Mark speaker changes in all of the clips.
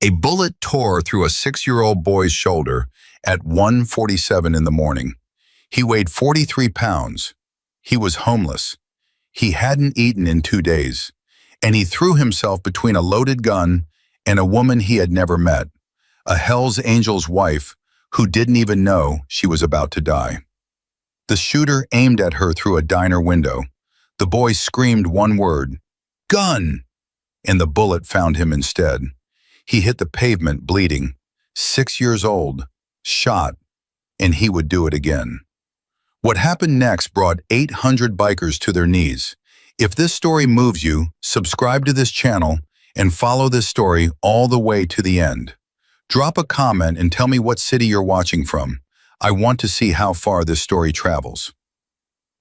Speaker 1: A bullet tore through a 6-year-old boy's shoulder at 1:47 in the morning. He weighed 43 pounds. He was homeless. He hadn't eaten in 2 days, and he threw himself between a loaded gun and a woman he had never met, a Hells Angels wife who didn't even know she was about to die. The shooter aimed at her through a diner window. The boy screamed one word, "Gun!" and the bullet found him instead. He hit the pavement bleeding, 6 years old, shot, and he would do it again. What happened next brought 800 bikers to their knees. If this story moves you, subscribe to this channel and follow this story all the way to the end. Drop a comment and tell me what city you're watching from. I want to see how far this story travels.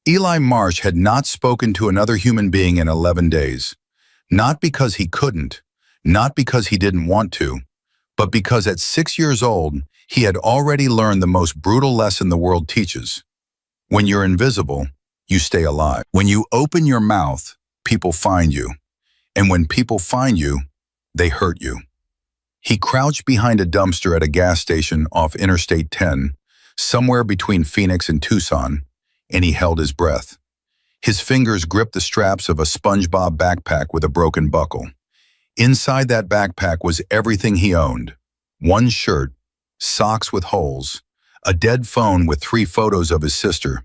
Speaker 1: Eli Marsh had not spoken to another human being in 11 days. Not because he couldn't, not because he didn't want to, but because at 6 years old, he had already learned the most brutal lesson the world teaches. When you're invisible, you stay alive. When you open your mouth, people find you. And when people find you, they hurt you. He crouched behind a dumpster at a gas station off Interstate 10, somewhere between Phoenix and Tucson, and he held his breath. His fingers gripped the straps of a SpongeBob backpack with a broken buckle. Inside that backpack was everything he owned: one shirt, socks with holes, a dead phone with 3 photos of his sister,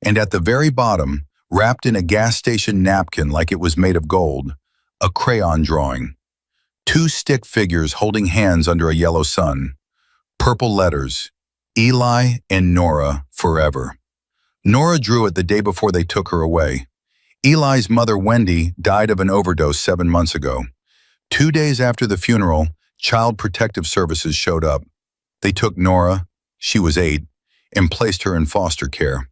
Speaker 1: and at the very bottom, wrapped in a gas station napkin like it was made of gold, a crayon drawing. 2 stick figures holding hands under a yellow sun. Purple letters, Eli and Nora forever. Nora drew it the day before they took her away. Eli's mother, Wendy, died of an overdose 7 months ago. 2 days after the funeral, Child Protective Services showed up. They took Nora, she was 8, and placed her in foster care.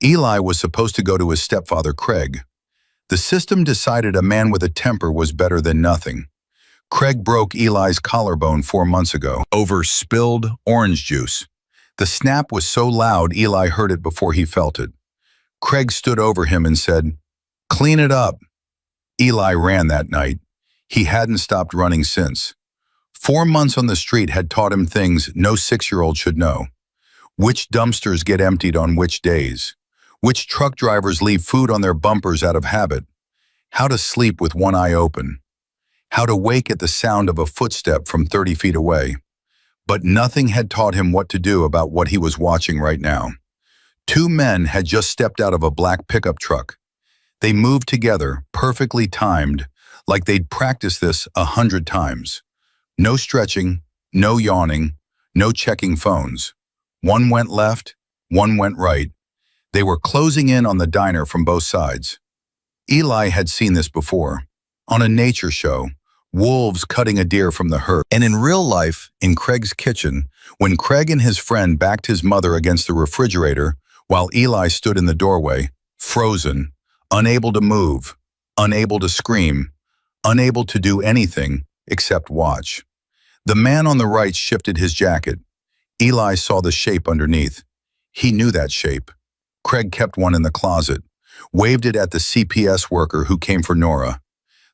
Speaker 1: Eli was supposed to go to his stepfather, Craig. The system decided a man with a temper was better than nothing. Craig broke Eli's collarbone 4 months ago over spilled orange juice. The snap was so loud Eli heard it before he felt it. Craig stood over him and said, "Clean it up." Eli ran that night. He hadn't stopped running since. 4 months on the street had taught him things no 6-year-old should know. Which dumpsters get emptied on which days. Which truck drivers leave food on their bumpers out of habit. How to sleep with one eye open. How to wake at the sound of a footstep from 30 feet away. But nothing had taught him what to do about what he was watching right now. 2 men had just stepped out of a black pickup truck. They moved together, perfectly timed, like they'd practiced this 100 times. No stretching, no yawning, no checking phones. One went left, one went right. They were closing in on the diner from both sides. Eli had seen this before. On a nature show, wolves cutting a deer from the herd. And in real life, in Craig's kitchen, when Craig and his friend backed his mother against the refrigerator while Eli stood in the doorway, frozen, unable to move, unable to scream, unable to do anything except watch. The man on the right shifted his jacket. Eli saw the shape underneath. He knew that shape. Craig kept one in the closet, waved it at the CPS worker who came for Nora.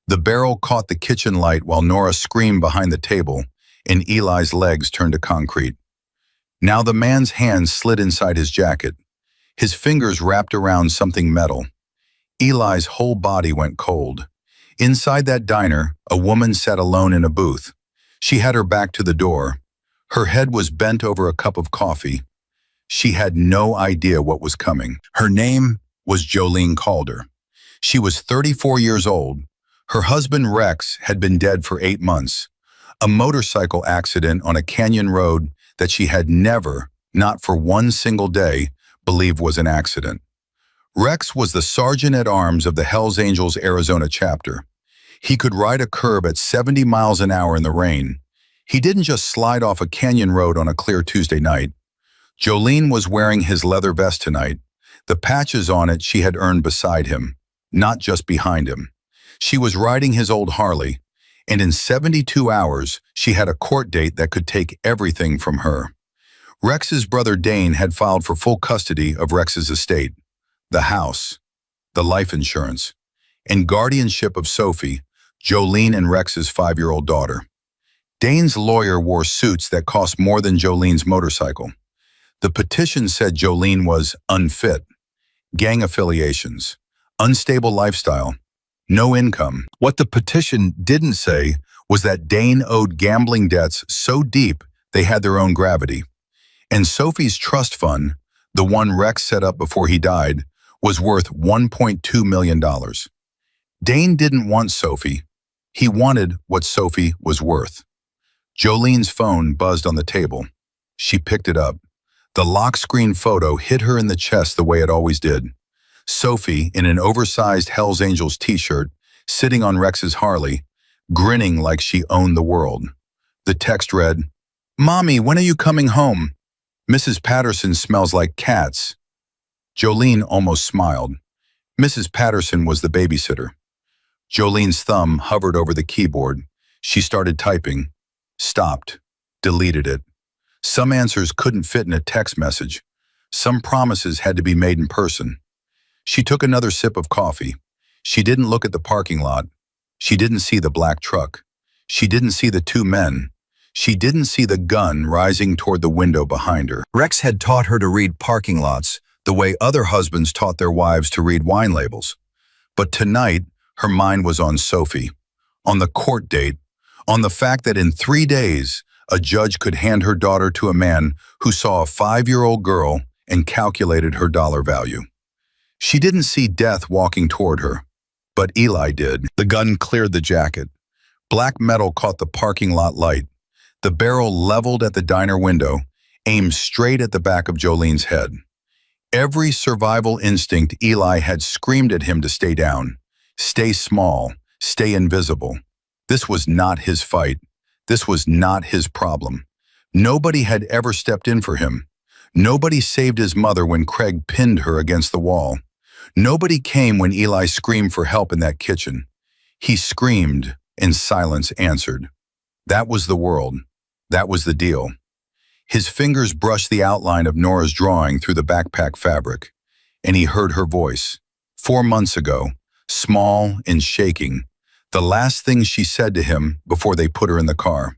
Speaker 1: The barrel caught the kitchen light while Nora screamed behind the table, and Eli's legs turned to concrete. Now the man's hands slid inside his jacket. His fingers wrapped around something metal. Eli's whole body went cold. Inside that diner, a woman sat alone in a booth. She had her back to the door. Her head was bent over a cup of coffee. She had no idea what was coming. Her name was Jolene Calder. She was 34 years old. Her husband, Rex, had been dead for 8 months. A motorcycle accident on a canyon road that she had never, not for one single day, believed was an accident. Rex was the sergeant-at-arms of the Hells Angels Arizona chapter. He could ride a curb at 70 miles an hour in the rain. He didn't just slide off a canyon road on a clear Tuesday night. Jolene was wearing his leather vest tonight. The patches on it she had earned beside him, not just behind him. She was riding his old Harley, and in 72 hours, she had a court date that could take everything from her. Rex's brother Dane had filed for full custody of Rex's estate, the house, the life insurance, and guardianship of Sophie, Jolene and Rex's 5-year-old daughter. Dane's lawyer wore suits that cost more than Jolene's motorcycle. The petition said Jolene was unfit, gang affiliations, unstable lifestyle, no income. What the petition didn't say was that Dane owed gambling debts so deep they had their own gravity. And Sophie's trust fund, the one Rex set up before he died, was worth $1.2 million. Dane didn't want Sophie. He wanted what Sophie was worth. Jolene's phone buzzed on the table. She picked it up. The lock screen photo hit her in the chest the way it always did. Sophie, in an oversized Hells Angels t-shirt, sitting on Rex's Harley, grinning like she owned the world. The text read, "Mommy, when are you coming home? Mrs. Patterson smells like cats." Jolene almost smiled. Mrs. Patterson was the babysitter. Jolene's thumb hovered over the keyboard. She started typing, stopped, deleted it. Some answers couldn't fit in a text message. Some promises had to be made in person. She took another sip of coffee. She didn't look at the parking lot. She didn't see the black truck. She didn't see the two men. She didn't see the gun rising toward the window behind her. Rex had taught her to read parking lots the way other husbands taught their wives to read wine labels. But tonight, her mind was on Sophie, on the court date, on the fact that in 3 days, a judge could hand her daughter to a man who saw a 5-year-old girl and calculated her dollar value. She didn't see death walking toward her, but Eli did. The gun cleared the jacket. Black metal caught the parking lot light. The barrel leveled at the diner window, aimed straight at the back of Jolene's head. Every survival instinct Eli had screamed at him to stay down, stay small, stay invisible. This was not his fight. This was not his problem. Nobody had ever stepped in for him. Nobody saved his mother when Craig pinned her against the wall. Nobody came when Eli screamed for help in that kitchen. He screamed, and silence answered. That was the world. That was the deal. His fingers brushed the outline of Nora's drawing through the backpack fabric, and he heard her voice. 4 months ago, small and shaking, the last thing she said to him before they put her in the car.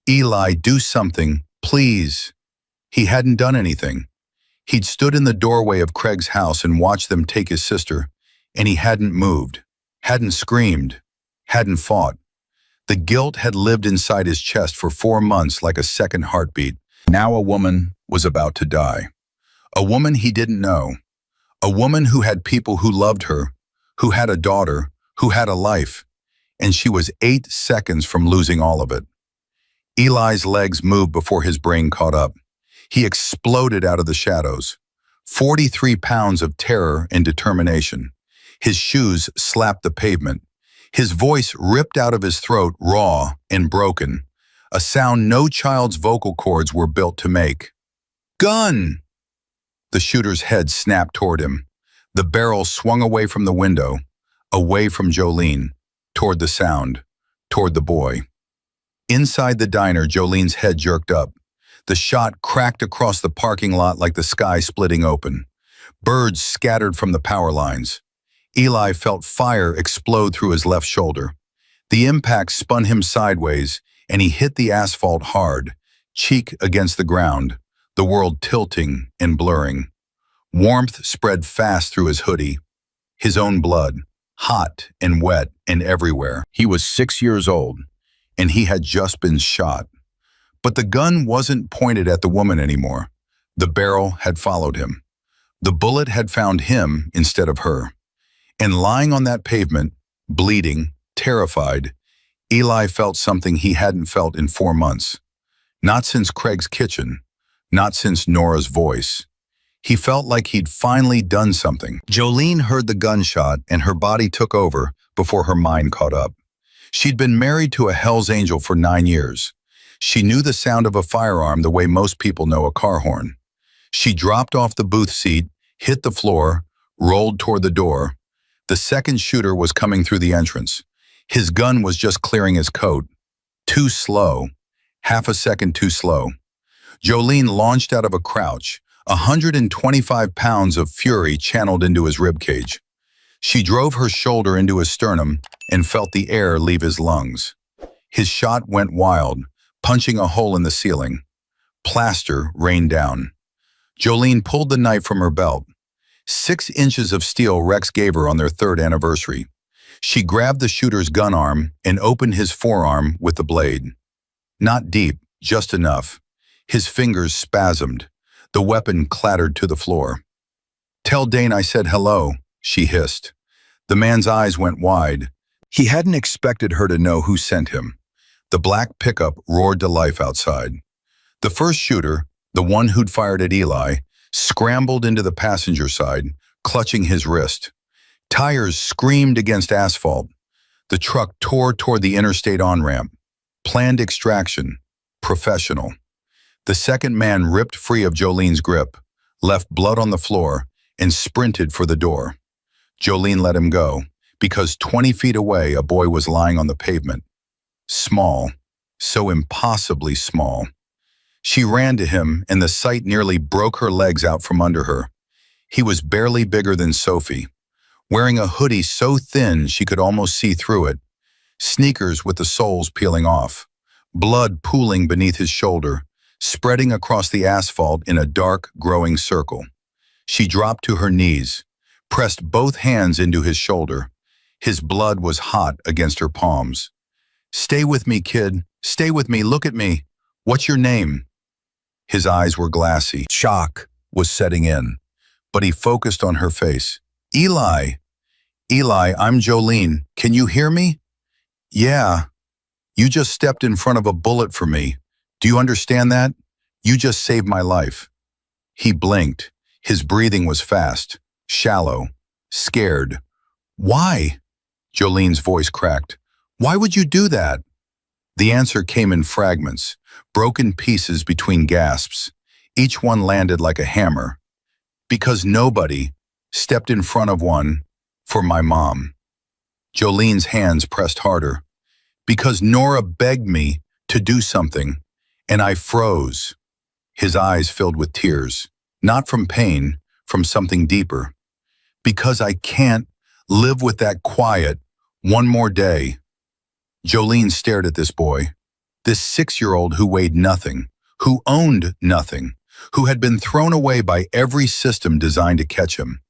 Speaker 1: Eli, do something, please. He hadn't done anything. He'd stood in the doorway of Craig's house and watched them take his sister, and he hadn't moved, hadn't screamed, hadn't fought. The guilt had lived inside his chest for 4 months like a second heartbeat. Now a woman was about to die. A woman he didn't know. A woman who had people who loved her, who had a daughter, who had a life, and she was 8 seconds from losing all of it. Eli's legs moved before his brain caught up. He exploded out of the shadows. 43 pounds of terror and determination. His shoes slapped the pavement. His voice ripped out of his throat, raw and broken, a sound no child's vocal cords were built to make. Gun! The shooter's head snapped toward him. The barrel swung away from the window, away from Jolene, toward the sound, toward the boy. Inside the diner, Jolene's head jerked up. The shot cracked across the parking lot like the sky splitting open. Birds scattered from the power lines. Eli felt fire explode through his left shoulder. The impact spun him sideways, and he hit the asphalt hard, cheek against the ground, the world tilting and blurring. Warmth spread fast through his hoodie. His own blood, hot and wet and everywhere. He was 6 years old, and he had just been shot. But the gun wasn't pointed at the woman anymore. The barrel had followed him. The bullet had found him instead of her. And lying on that pavement, bleeding, terrified, Eli felt something he hadn't felt in 4 months. Not since Craig's kitchen, not since Nora's voice. He felt like he'd finally done something. Jolene heard the gunshot and her body took over before her mind caught up. She'd been married to a Hells Angel for 9 years. She knew the sound of a firearm the way most people know a car horn. She dropped off the booth seat, hit the floor, rolled toward the door. The second shooter was coming through the entrance. His gun was just clearing his coat. Too slow. Half a second too slow. Jolene launched out of a crouch, 125 pounds of fury channeled into his ribcage. She drove her shoulder into his sternum and felt the air leave his lungs. His shot went wild, punching a hole in the ceiling. Plaster rained down. Jolene pulled the knife from her belt. 6 inches of steel Rex gave her on their 3rd anniversary. She grabbed the shooter's gun arm and opened his forearm with the blade. Not deep, just enough. His fingers spasmed. The weapon clattered to the floor. "Tell Dane I said hello," she hissed. The man's eyes went wide. He hadn't expected her to know who sent him. The black pickup roared to life outside. The first shooter, the one who'd fired at Eli, scrambled into the passenger side, clutching his wrist. Tires screamed against asphalt. The truck tore toward the interstate on-ramp. Planned extraction. Professional. The second man ripped free of Jolene's grip, left blood on the floor, and sprinted for the door. Jolene let him go, because 20 feet away a boy was lying on the pavement. Small. So impossibly small. She ran to him, and the sight nearly broke her legs out from under her. He was barely bigger than Sophie, wearing a hoodie so thin she could almost see through it, sneakers with the soles peeling off, blood pooling beneath his shoulder, spreading across the asphalt in a dark, growing circle. She dropped to her knees, pressed both hands into his shoulder. His blood was hot against her palms. "Stay with me, kid. Stay with me. Look at me. What's your name?" His eyes were glassy. Shock was setting in, but he focused on her face. "Eli. Eli, I'm Jolene. Can you hear me?" "Yeah. You just stepped in front of a bullet for me. Do you understand that? You just saved my life." He blinked. His breathing was fast, shallow, scared. "Why?" Jolene's voice cracked. "Why would you do that?" The answer came in fragments, broken pieces between gasps. Each one landed like a hammer. "Because nobody stepped in front of one for my mom." Jolene's hands pressed harder. "Because Nora begged me to do something, and I froze." His eyes filled with tears, not from pain, from something deeper. "Because I can't live with that quiet one more day." Jolene stared at this boy, this 6-year-old who weighed nothing, who owned nothing, who had been thrown away by every system designed to catch him.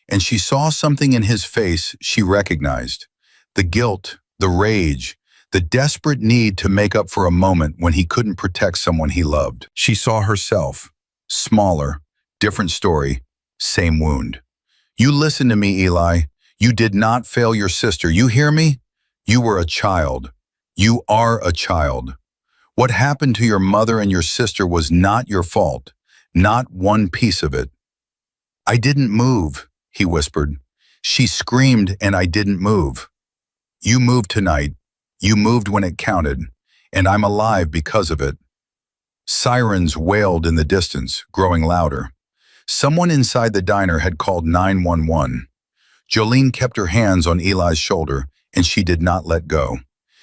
Speaker 1: And she saw something in his face she recognized. The guilt, the rage, the desperate need to make up for a moment when he couldn't protect someone he loved. She saw herself, smaller, different story, same wound. "You listen to me, Eli. You did not fail your sister. You hear me? You were a child. You are a child. What happened to your mother and your sister was not your fault, not one piece of it." "I didn't move," he whispered. "She screamed and I didn't move." "You moved tonight. You moved when it counted, and I'm alive because of it." Sirens wailed in the distance, growing louder. Someone inside the diner had called 911. Jolene kept her hands on Eli's shoulder, and she did not let go.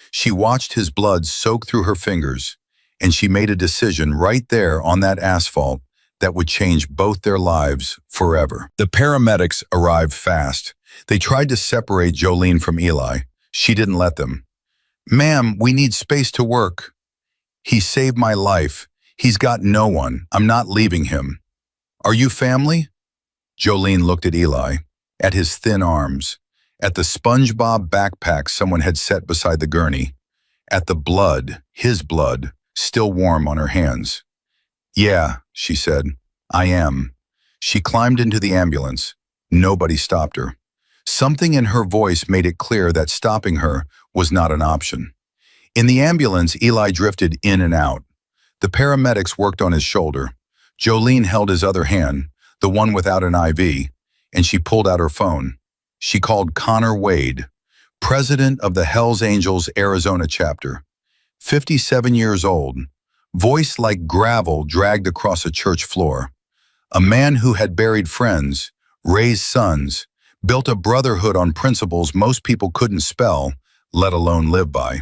Speaker 1: She watched his blood soak through her fingers, and she made a decision right there on that asphalt that would change both their lives forever. The paramedics arrived fast. They tried to separate Jolene from Eli. She didn't let them. "Ma'am, we need space to work." "He saved my life. He's got no one. I'm not leaving him." "Are you family?" Jolene looked at Eli, at his thin arms, at the SpongeBob backpack someone had set beside the gurney, at the blood, his blood, still warm on her hands. "Yeah," she said, "I am." She climbed into the ambulance. Nobody stopped her. Something in her voice made it clear that stopping her was not an option. In the ambulance, Eli drifted in and out. The paramedics worked on his shoulder. Jolene held his other hand, the one without an IV, and she pulled out her phone. She called Connor Wade, president of the Hells Angels Arizona chapter. 57 years old, voice like gravel dragged across a church floor. A man who had buried friends, raised sons, built a brotherhood on principles most people couldn't spell, let alone live by.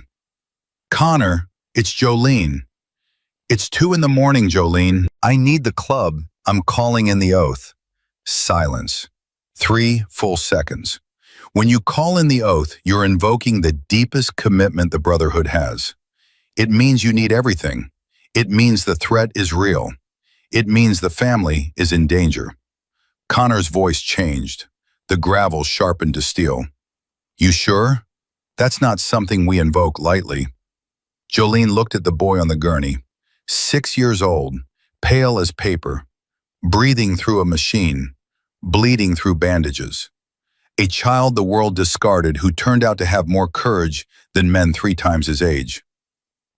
Speaker 1: "Connor, it's Jolene." "It's 2 a.m, Jolene. I need the club. I'm calling in the oath." Silence. 3 full seconds. When you call in the oath, you're invoking the deepest commitment the brotherhood has. It means you need everything. It means the threat is real. It means the family is in danger. Connor's voice changed. The gravel sharpened to steel. You sure? That's not something we invoke lightly. Jolene looked at the boy on the gurney, 6 years old, pale as paper, breathing through a machine, bleeding through bandages. A child the world discarded who turned out to have more courage than men 3 times his age.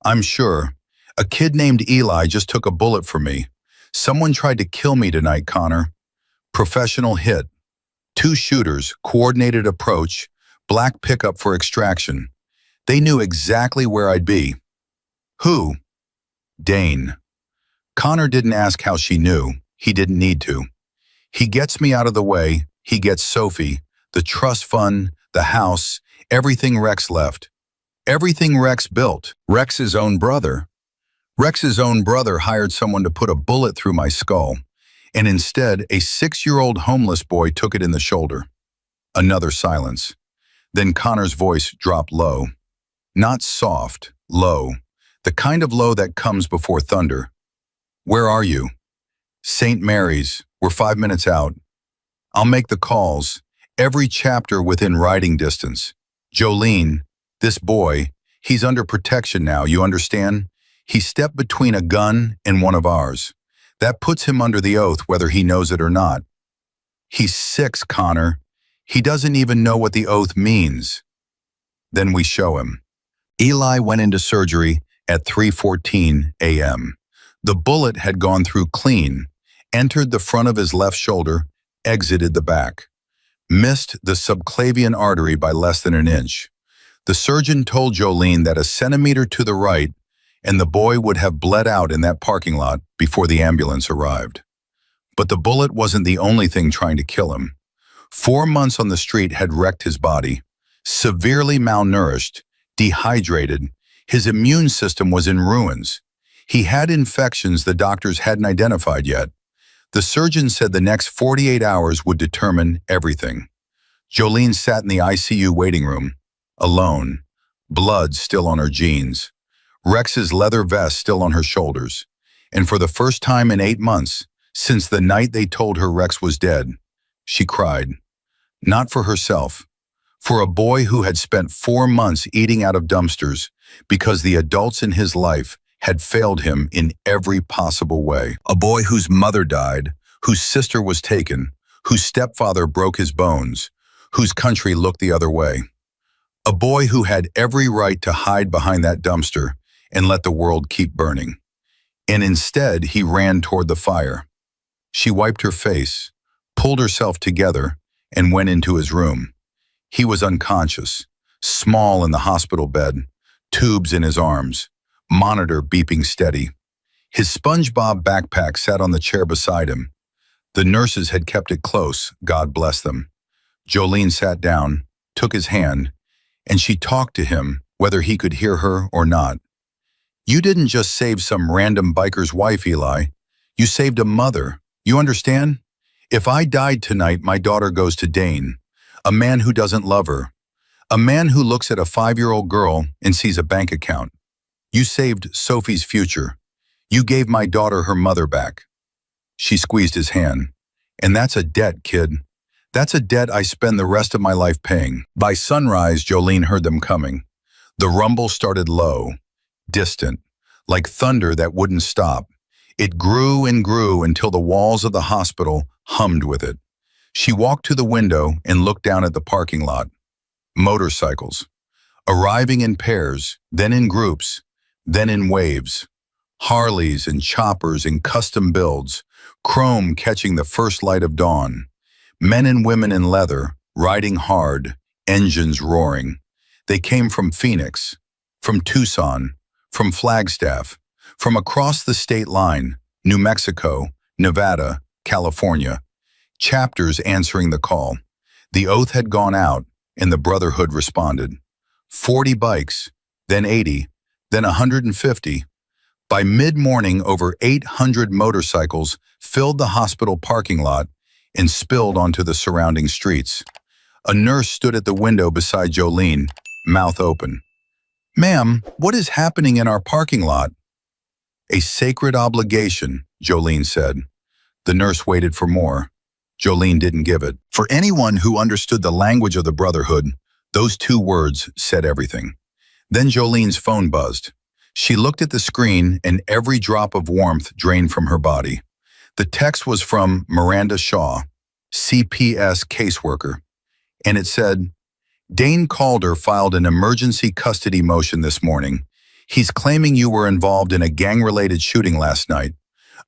Speaker 1: I'm sure. A kid named Eli just took a bullet for me. Someone tried to kill me tonight, Connor. Professional hit. 2 shooters, coordinated approach, black pickup for extraction. They knew exactly where I'd be. Who? Dane. Connor didn't ask how she knew. He didn't need to. He gets me out of the way. He gets Sophie, the trust fund, the house, everything Rex left. Everything Rex built. Rex's own brother. Rex's own brother hired someone to put a bullet through my skull, and instead a 6-year-old homeless boy took it in the shoulder. Another silence. Then Connor's voice dropped low. Not soft, low. The kind of low that comes before thunder. Where are you? St. Mary's. We're 5 minutes out. I'll make the calls. Every chapter within riding distance. Jolene, this boy, he's under protection now, you understand? He stepped between a gun and one of ours. That puts him under the oath whether he knows it or not. He's 6, Connor. He doesn't even know what the oath means. Then we show him. Eli went into surgery at 3:14 a.m. The bullet had gone through clean, entered the front of his left shoulder, exited the back. Missed the subclavian artery by less than an inch. The surgeon told Jolene that a centimeter to the right and the boy would have bled out in that parking lot before the ambulance arrived. But the bullet wasn't the only thing trying to kill him. 4 months on the street had wrecked his body. Severely malnourished, dehydrated, his immune system was in ruins. He had infections the doctors hadn't identified yet. The surgeon said the next 48 hours would determine everything. Jolene sat in the ICU waiting room, alone, blood still on her jeans, Rex's leather vest still on her shoulders, and for the first time in 8 months, since the night they told her Rex was dead, she cried. Not for herself, for a boy who had spent 4 months eating out of dumpsters because the adults in his life had failed him in every possible way. A boy whose mother died, whose sister was taken, whose stepfather broke his bones, whose country looked the other way. A boy who had every right to hide behind that dumpster and let the world keep burning. And instead, he ran toward the fire. She wiped her face, pulled herself together, and went into his room. He was unconscious, small in the hospital bed, tubes in his arms, monitor beeping steady. His SpongeBob backpack sat on the chair beside him. The nurses had kept it close, God bless them. Jolene sat down, took his hand, and she talked to him, whether he could hear her or not. You didn't just save some random biker's wife, Eli. You saved a mother. You understand? If I died tonight, my daughter goes to Dane, a man who doesn't love her, a man who looks at a 5-year-old girl and sees a bank account. You saved Sophie's future. You gave my daughter her mother back. She squeezed his hand. And that's a debt, kid. That's a debt I spend the rest of my life paying. By sunrise, Jolene heard them coming. The rumble started low, distant, like thunder that wouldn't stop. It grew and grew until the walls of the hospital hummed with it. She walked to the window and looked down at the parking lot. Motorcycles, arriving in pairs, then in groups, then in waves. Harleys and choppers in custom builds, chrome catching the first light of dawn. Men and women in leather, riding hard, engines roaring. They came from Phoenix, from Tucson, from Flagstaff, from across the state line, New Mexico, Nevada, California. Chapters answering the call. The oath had gone out, and the Brotherhood responded. 40 bikes, then 80, then 150. By mid-morning, over 800 motorcycles filled the hospital parking lot and spilled onto the surrounding streets. A nurse stood at the window beside Jolene, mouth open. "Ma'am, what is happening in our parking lot?" "A sacred obligation," Jolene said. The nurse waited for more. Jolene didn't give it. For anyone who understood the language of the Brotherhood, those two words said everything. Then Jolene's phone buzzed. She looked at the screen and every drop of warmth drained from her body. The text was from Miranda Shaw, CPS caseworker, and it said, "Dane Calder filed an emergency custody motion this morning. He's claiming you were involved in a gang-related shooting last night.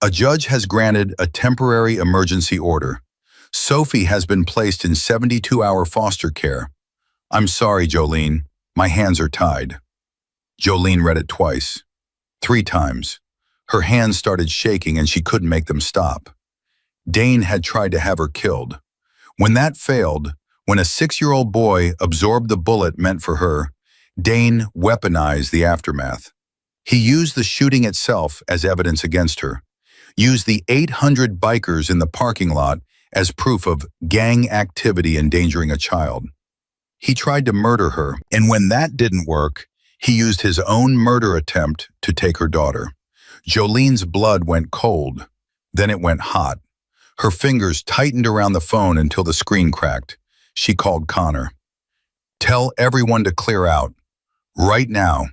Speaker 1: A judge has granted a temporary emergency order. Sophie has been placed in 72-hour foster care. I'm sorry, Jolene. My hands are tied." Jolene read it twice, 3 times. Her hands started shaking and she couldn't make them stop. Dane had tried to have her killed. When that failed, when a 6-year-old boy absorbed the bullet meant for her, Dane weaponized the aftermath. He used the shooting itself as evidence against her, used the 800 bikers in the parking lot as proof of gang activity endangering a child. He tried to murder her, and when that didn't work, he used his own murder attempt to take her daughter. Jolene's blood went cold, then it went hot. Her fingers tightened around the phone until the screen cracked. She called Connor. "Tell everyone to clear out. Right now.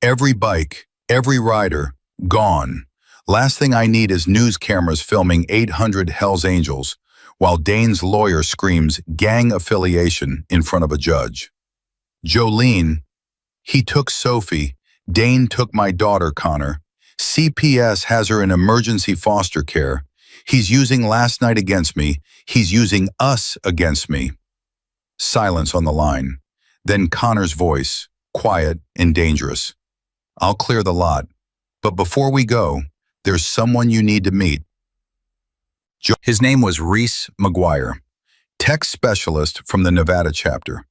Speaker 1: Every bike, every rider, gone. Last thing I need is news cameras filming 800 Hells Angels, while Dane's lawyer screams gang affiliation in front of a judge. Jolene, he took Sophie. Dane took my daughter, Connor. CPS has her in emergency foster care. He's using last night against me. He's using us against me." Silence on the line. Then Connor's voice, quiet and dangerous. "I'll clear the lot. But before we go, there's someone you need to meet." His name was Reese McGuire, tech specialist from the Nevada chapter.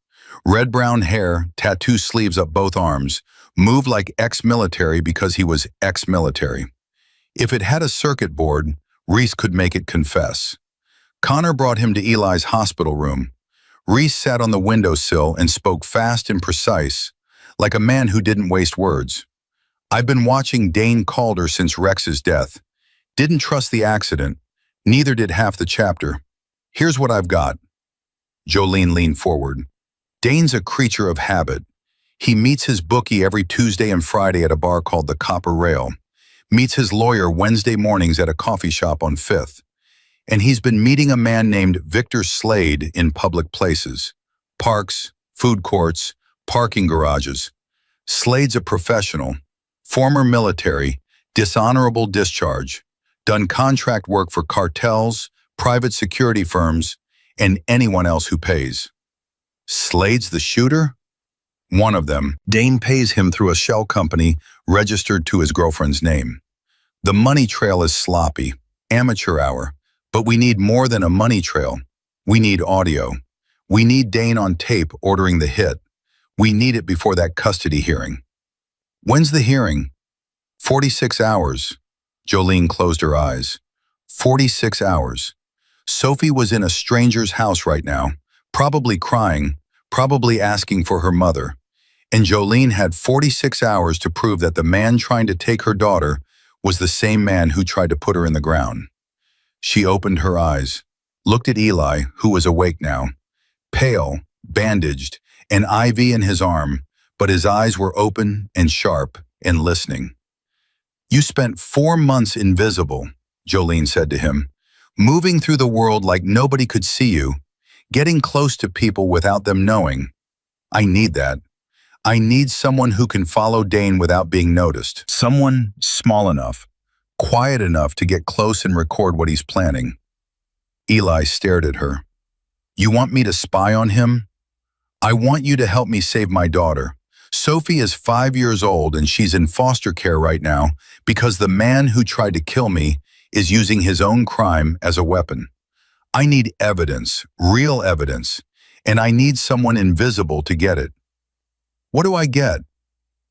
Speaker 1: Red-brown hair, tattoo sleeves up both arms, moved like ex-military because he was ex-military. If it had a circuit board, Reese could make it confess. Connor brought him to Eli's hospital room. Reese sat on the windowsill and spoke fast and precise, like a man who didn't waste words. "I've been watching Dane Calder since Rex's death. Didn't trust the accident. Neither did half the chapter. Here's what I've got." Jolene leaned forward. "Dane's a creature of habit. He meets his bookie every Tuesday and Friday at a bar called the Copper Rail, meets his lawyer Wednesday mornings at a coffee shop on 5th. And he's been meeting a man named Victor Slade in public places, parks, food courts, parking garages. Slade's a professional, former military, dishonorable discharge, done contract work for cartels, private security firms, and anyone else who pays." "Slade's the shooter?" "One of them. Dane pays him through a shell company registered to his girlfriend's name. The money trail is sloppy, amateur hour, but we need more than a money trail. We need audio. We need Dane on tape ordering the hit. We need it before that custody hearing." "When's the hearing?" 46 hours. Jolene closed her eyes. 46 hours. Sophie was in a stranger's house right now, probably crying, probably asking for her mother. And Jolene had 46 hours to prove that the man trying to take her daughter was the same man who tried to put her in the ground. She opened her eyes, looked at Eli, who was awake now, pale, bandaged, an IV in his arm, but his eyes were open and sharp and listening. "You spent 4 months invisible," Jolene said to him, "moving through the world like nobody could see you, getting close to people without them knowing. I need that. I need someone who can follow Dane without being noticed. Someone small enough, quiet enough to get close and record what he's planning." Eli stared at her. "You want me to spy on him? I want you to help me save my daughter. Sophie is 5 years old and she's in foster care right now because the man who tried to kill me is using his own crime as a weapon. I need evidence, real evidence, and I need someone invisible to get it." "What do I get?"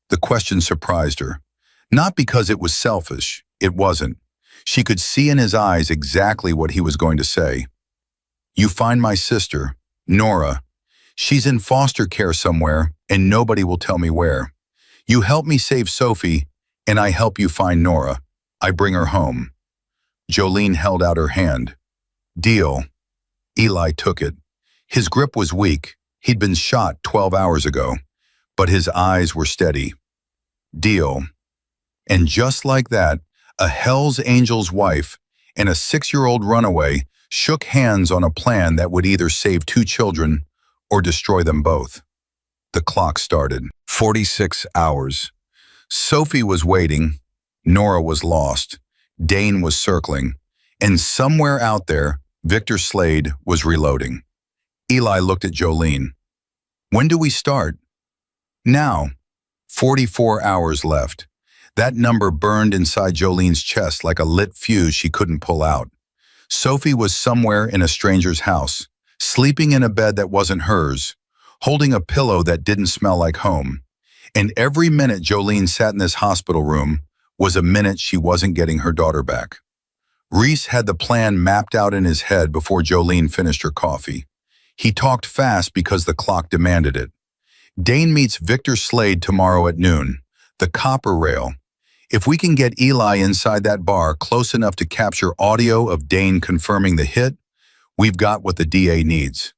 Speaker 1: The question surprised her. Not because it was selfish, it wasn't. She could see in his eyes exactly what he was going to say. "You find my sister, Nora. She's in foster care somewhere, and nobody will tell me where. You help me save Sophie, and I help you find Nora. I bring her home. Jolene held out her hand. Deal. Eli took it. His grip was weak. He'd been shot 12 hours ago, but his eyes were steady. Deal. And just like that, a Hell's Angel's wife and a 6-year-old runaway shook hands on a plan that would either save 2 children or destroy them both. The clock started. 46 hours. Sophie was waiting. Nora was lost. Dane was circling. And somewhere out there, Victor Slade was reloading. Eli looked at Jolene. When do we start? Now. 44 hours left. That number burned inside Jolene's chest like a lit fuse she couldn't pull out. Sophie was somewhere in a stranger's house, sleeping in a bed that wasn't hers, holding a pillow that didn't smell like home. And every minute Jolene sat in this hospital room was a minute she wasn't getting her daughter back. Reese had the plan mapped out in his head before Jolene finished her coffee. He talked fast because the clock demanded it. Dane meets Victor Slade tomorrow at noon. The copper rail. If we can get Eli inside that bar close enough to capture audio of Dane confirming the hit, we've got what the DA needs.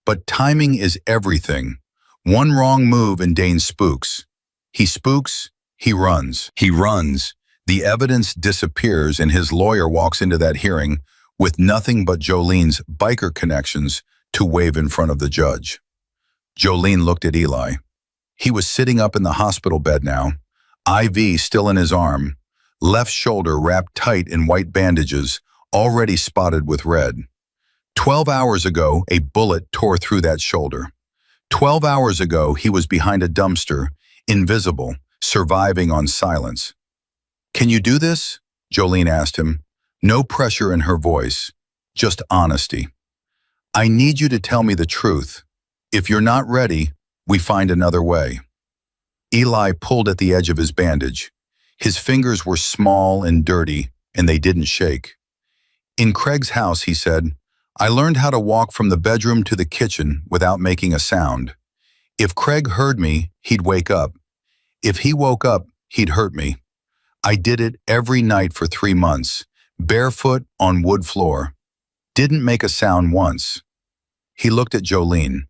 Speaker 1: But timing is everything. One wrong move and Dane spooks. He spooks, he runs. He runs. The evidence disappears and his lawyer walks into that hearing with nothing but Jolene's biker connections to wave in front of the judge. Jolene looked at Eli. He was sitting up in the hospital bed now, IV still in his arm, left shoulder wrapped tight in white bandages, already spotted with red. 12 hours ago, a bullet tore through that shoulder. 12 hours ago, he was behind a dumpster, invisible, surviving on silence. Can you do this? Jolene asked him. No pressure in her voice, just honesty. I need you to tell me the truth. If you're not ready, we find another way. Eli pulled at the edge of his bandage. His fingers were small and dirty, and they didn't shake. In Craig's house, he said, I learned how to walk from the bedroom to the kitchen without making a sound. If Craig heard me, he'd wake up. If he woke up, he'd hurt me. I did it every night for 3 months, barefoot on wood floor. Didn't make a sound once. He looked at Jolene,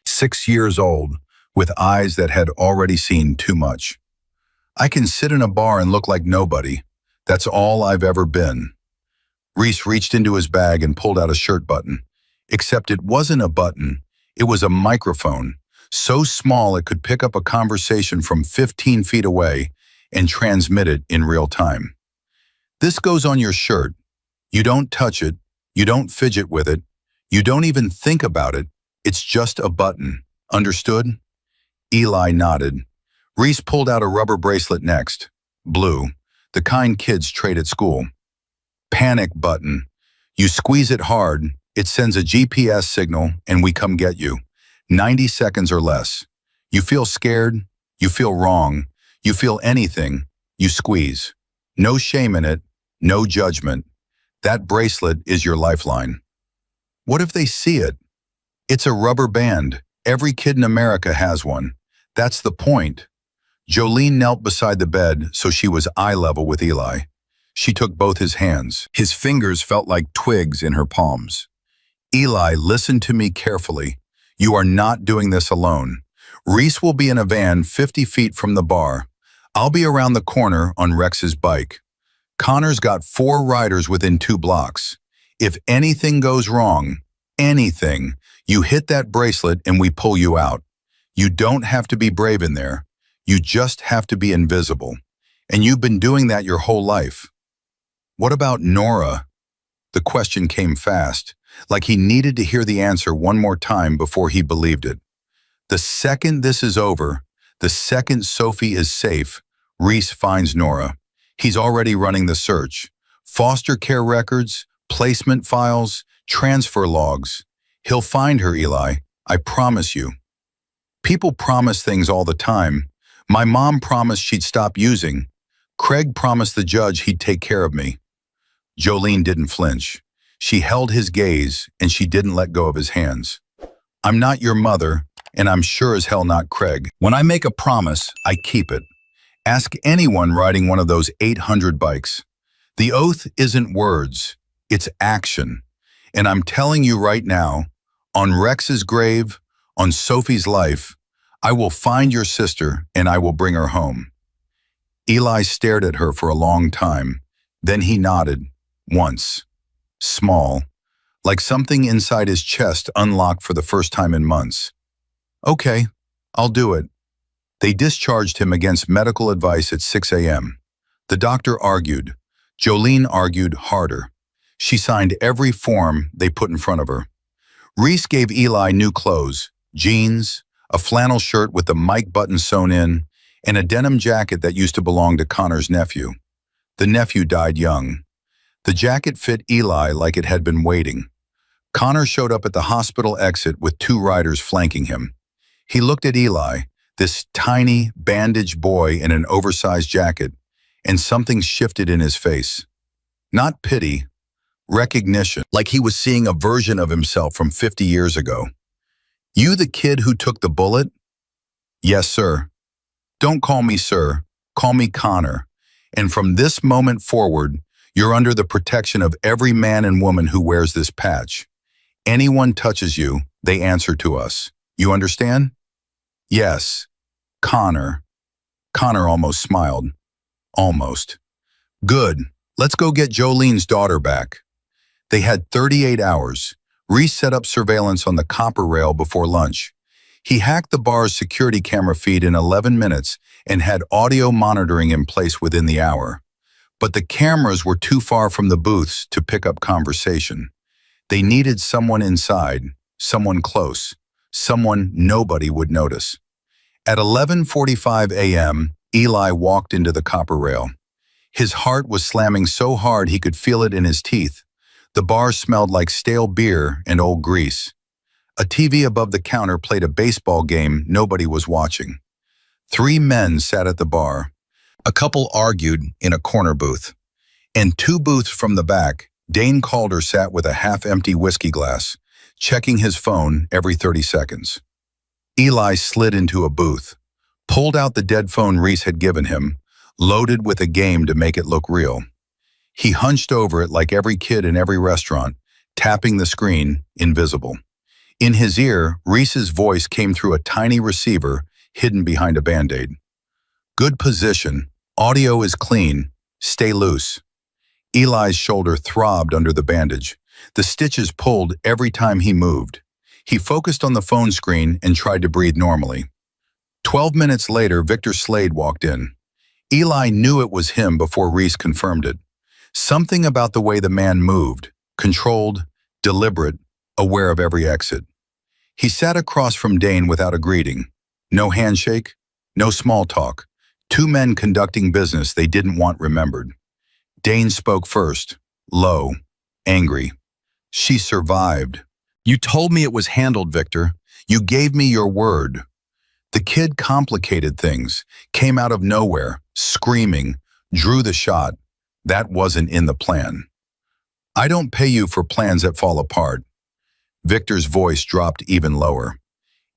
Speaker 1: 6 years old, with eyes that had already seen too much. I can sit in a bar and look like nobody. That's all I've ever been. Reese reached into his bag and pulled out a shirt button. Except it wasn't a button. It was a microphone, so small it could pick up a conversation from 15 feet away and transmit it in real time. This goes on your shirt. You don't touch it. You don't fidget with it. You don't even think about it. It's just a button. Understood? Eli nodded. Reese pulled out a rubber bracelet next. Blue. The kind kids trade at school. Panic button. You squeeze it hard, it sends a GPS signal, and we come get you. 90 seconds or less. You feel scared, you feel wrong, you feel anything, you squeeze. No shame in it, no judgment. That bracelet is your lifeline. What if they see it? It's a rubber band. Every kid in America has one. That's the point. Jolene knelt beside the bed so she was eye level with Eli. She took both his hands. His fingers felt like twigs in her palms. Eli, listen to me carefully. You are not doing this alone. Reese will be in a van 50 feet from the bar. I'll be around the corner on Rex's bike. Connor's got 4 riders within 2 blocks. If anything goes wrong, anything, you hit that bracelet and we pull you out. You don't have to be brave in there. You just have to be invisible. And you've been doing that your whole life. What about Nora? The question came fast, like he needed to hear the answer one more time before he believed it. The second this is over, the second Sophie is safe, Reese finds Nora. He's already running the search. Foster care records, placement files, transfer logs. He'll find her, Eli. I promise you. People promise things all the time. My mom promised she'd stop using. Craig promised the judge he'd take care of me. Jolene didn't flinch. She held his gaze and she didn't let go of his hands. I'm not your mother, and I'm sure as hell not Craig. When I make a promise, I keep it. Ask anyone riding one of those 800 bikes. The oath isn't words, it's action. And I'm telling you right now, on Rex's grave, on Sophie's life, I will find your sister and I will bring her home. Eli stared at her for a long time. Then he nodded, once. Small, like something inside his chest unlocked for the first time in months. Okay, I'll do it. They discharged him against medical advice at 6 a.m. The doctor argued. Jolene argued harder. She signed every form they put in front of her. Reese gave Eli new clothes, jeans, a flannel shirt with the mic button sewn in, and a denim jacket that used to belong to Connor's nephew. The nephew died young. The jacket fit Eli like it had been waiting. Connor showed up at the hospital exit with 2 riders flanking him. He looked at Eli, this tiny, bandaged boy in an oversized jacket, and something shifted in his face. Not pity, recognition, like he was seeing a version of himself from 50 years ago. You the kid who took the bullet? Yes, sir. Don't call me sir, call me Connor. And from this moment forward, you're under the protection of every man and woman who wears this patch. Anyone touches you, they answer to us. You understand? Yes. Connor. Connor almost smiled. Almost. Good. Let's go get Jolene's daughter back. They had 38 hours. Reese set up surveillance on the copper rail before lunch. He hacked the bar's security camera feed in 11 minutes and had audio monitoring in place within the hour. But the cameras were too far from the booths to pick up conversation. They needed someone inside, someone close, someone nobody would notice. At 11:45 a.m., Eli walked into the copper rail. His heart was slamming so hard he could feel it in his teeth. The bar smelled like stale beer and old grease. A TV above the counter played a baseball game nobody was watching. 3 men sat at the bar. A couple argued in a corner booth. And 2 booths from the back, Dane Calder sat with a half-empty whiskey glass, checking his phone every 30 seconds. Eli slid into a booth, pulled out the dead phone Reese had given him, loaded with a game to make it look real. He hunched over it like every kid in every restaurant, tapping the screen, invisible. In his ear, Reese's voice came through a tiny receiver hidden behind a Band-Aid. Good position. Audio is clean. Stay loose. Eli's shoulder throbbed under the bandage. The stitches pulled every time he moved. He focused on the phone screen and tried to breathe normally. 12 minutes later, Victor Slade walked in. Eli knew it was him before Reese confirmed it. Something about the way the man moved, controlled, deliberate, aware of every exit. He sat across from Dane without a greeting. No handshake, no small talk. 2 men conducting business they didn't want remembered. Dane spoke first, low, angry. She survived. You told me it was handled, Victor. You gave me your word. The kid complicated things, came out of nowhere, screaming, drew the shot. That wasn't in the plan. I don't pay you for plans that fall apart. Victor's voice dropped even lower.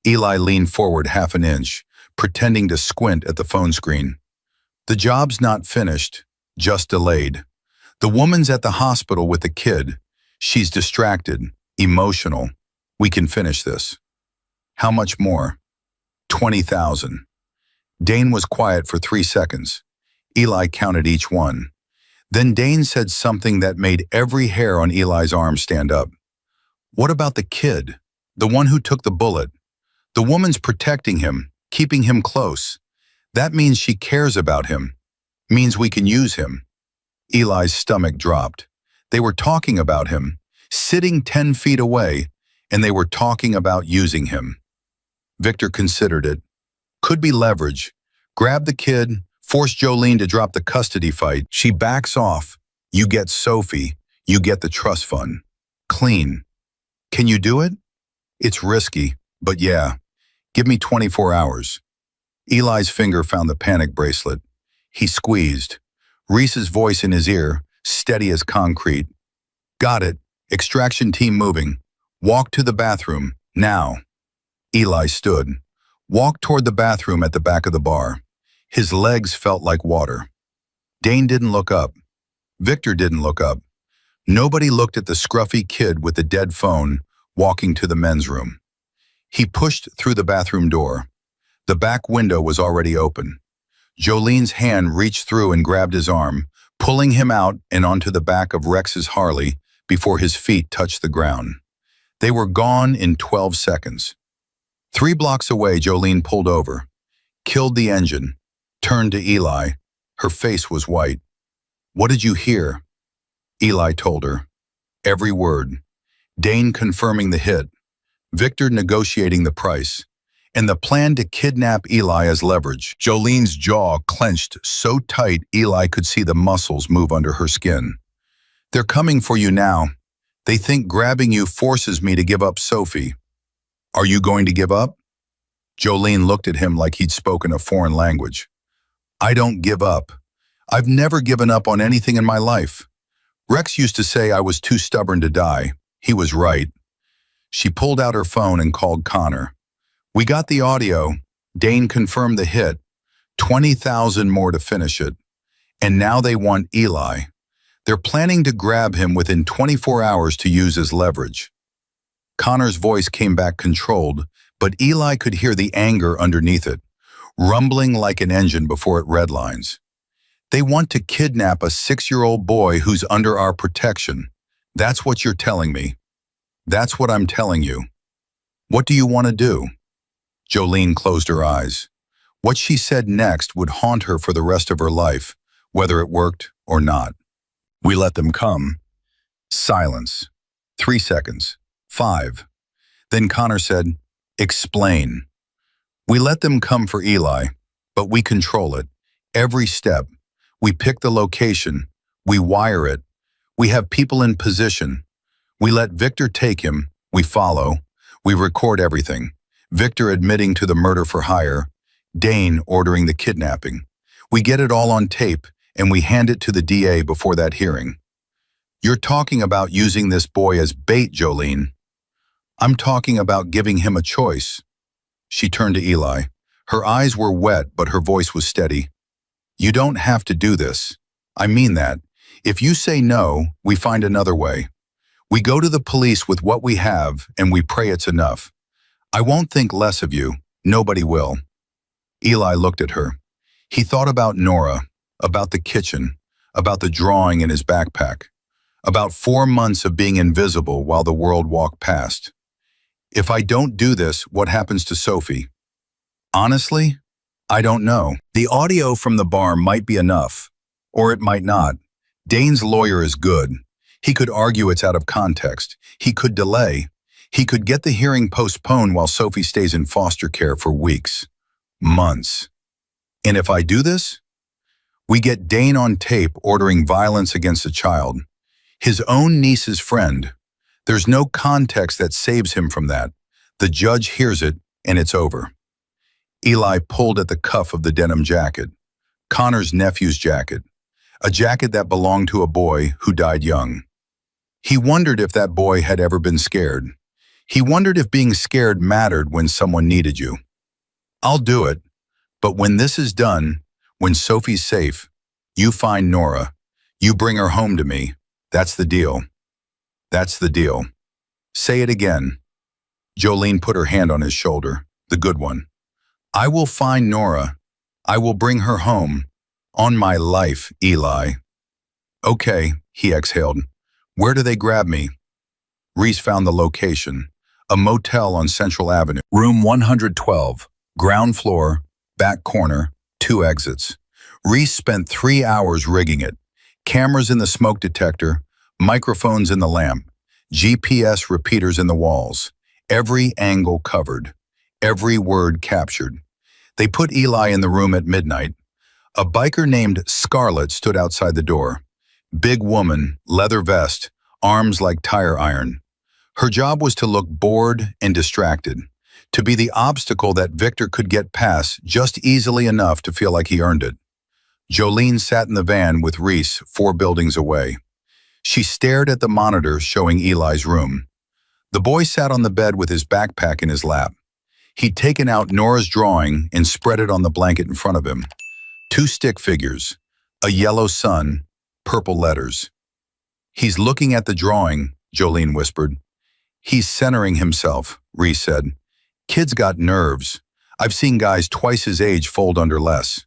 Speaker 1: Eli leaned forward half an inch, pretending to squint at the phone screen. The job's not finished, just delayed. The woman's at the hospital with the kid. She's distracted, emotional. We can finish this. How much more? 20,000. Dane was quiet for 3 seconds. Eli counted each one. Then Dane said something that made every hair on Eli's arm stand up. What about the kid? The one who took the bullet? The woman's protecting him, keeping him close. That means she cares about him. Means we can use him. Eli's stomach dropped. They were talking about him, sitting 10 feet away, and they were talking about using him. Victor considered it. Could be leverage. Grab the kid, force Jolene to drop the custody fight. She backs off. You get Sophie. You get the trust fund. Clean. Can you do it? It's risky, but yeah. Give me 24 hours. Eli's finger found the panic bracelet. He squeezed. Reese's voice in his ear, steady as concrete. Got it. Extraction team moving. Walk to the bathroom, now. Eli stood. Walked toward the bathroom at the back of the bar. His legs felt like water. Dane didn't look up. Victor didn't look up. Nobody looked at the scruffy kid with the dead phone walking to the men's room. He pushed through the bathroom door. The back window was already open. Jolene's hand reached through and grabbed his arm, pulling him out and onto the back of Rex's Harley before his feet touched the ground. They were gone in 12 seconds. 3 blocks away, Jolene pulled over, killed the engine, turned to Eli. Her face was white. "What did you hear?" Eli told her. Every word. Dane confirming the hit, Victor negotiating the price, and the plan to kidnap Eli as leverage. Jolene's jaw clenched so tight Eli could see the muscles move under her skin. "They're coming for you now. They think grabbing you forces me to give up Sophie. Are you going to give up?" Jolene looked at him like he'd spoken a foreign language. "I don't give up. I've never given up on anything in my life. Rex used to say I was too stubborn to die. He was right." She pulled out her phone and called Connor. "We got the audio. Dane confirmed the hit. 20,000 more to finish it. And now they want Eli. They're planning to grab him within 24 hours to use as leverage." Connor's voice came back controlled, but Eli could hear the anger underneath it, rumbling like an engine before it redlines. "They want to kidnap a 6-year-old boy who's under our protection. That's what you're telling me. That's what I'm telling you. What do you want to do?" Jolene closed her eyes. What she said next would haunt her for the rest of her life, whether it worked or not. "We let them come." Silence. 3 seconds. 5. Then Connor said, "Explain." "We let them come for Eli, but we control it. Every step. We pick the location. We wire it. We have people in position. We let Victor take him. We follow. We record everything. Victor admitting to the murder for hire. Dane ordering the kidnapping. We get it all on tape, and we hand it to the DA before that hearing." "You're talking about using this boy as bait, Jolene." "I'm talking about giving him a choice." She turned to Eli. Her eyes were wet, but her voice was steady. "You don't have to do this. I mean that. If you say no, we find another way. We go to the police with what we have, and we pray it's enough. I won't think less of you. Nobody will." Eli looked at her. He thought about Nora, about the kitchen, about the drawing in his backpack, about 4 months of being invisible while the world walked past. "If I don't do this, what happens to Sophie?" "Honestly, I don't know. The audio from the bar might be enough, or it might not. Dane's lawyer is good. He could argue it's out of context. He could delay. He could get the hearing postponed while Sophie stays in foster care for weeks, months. And if I do this, we get Dane on tape ordering violence against a child, his own niece's friend. There's no context that saves him from that. The judge hears it, and it's over." Eli pulled at the cuff of the denim jacket, Connor's nephew's jacket, a jacket that belonged to a boy who died young. He wondered if that boy had ever been scared. He wondered if being scared mattered when someone needed you. "I'll do it, but when this is done, when Sophie's safe, you find Nora. You bring her home to me. That's the deal. That's the deal." "Say it again." Jolene put her hand on his shoulder, the good one. "I will find Nora. I will bring her home. On my life, Eli." "Okay," he exhaled. "Where do they grab me?" Reese found the location, a motel on Central Avenue. Room 112, ground floor, back corner, 2 exits. Reese spent 3 hours rigging it. Cameras in the smoke detector, microphones in the lamp, GPS repeaters in the walls. Every angle covered, every word captured. They put Eli in the room at midnight. A biker named Scarlett stood outside the door. Big woman, leather vest, arms like tire iron. Her job was to look bored and distracted, to be the obstacle that Victor could get past just easily enough to feel like he earned it. Jolene sat in the van with Reese 4 buildings away. She stared at the monitor showing Eli's room. The boy sat on the bed with his backpack in his lap. He'd taken out Nora's drawing and spread it on the blanket in front of him. Two stick figures, a yellow sun, purple letters. He's looking at the drawing, Jolene whispered. He's centering himself, Reese said. Kid's got nerves. I've seen guys twice his age fold under less.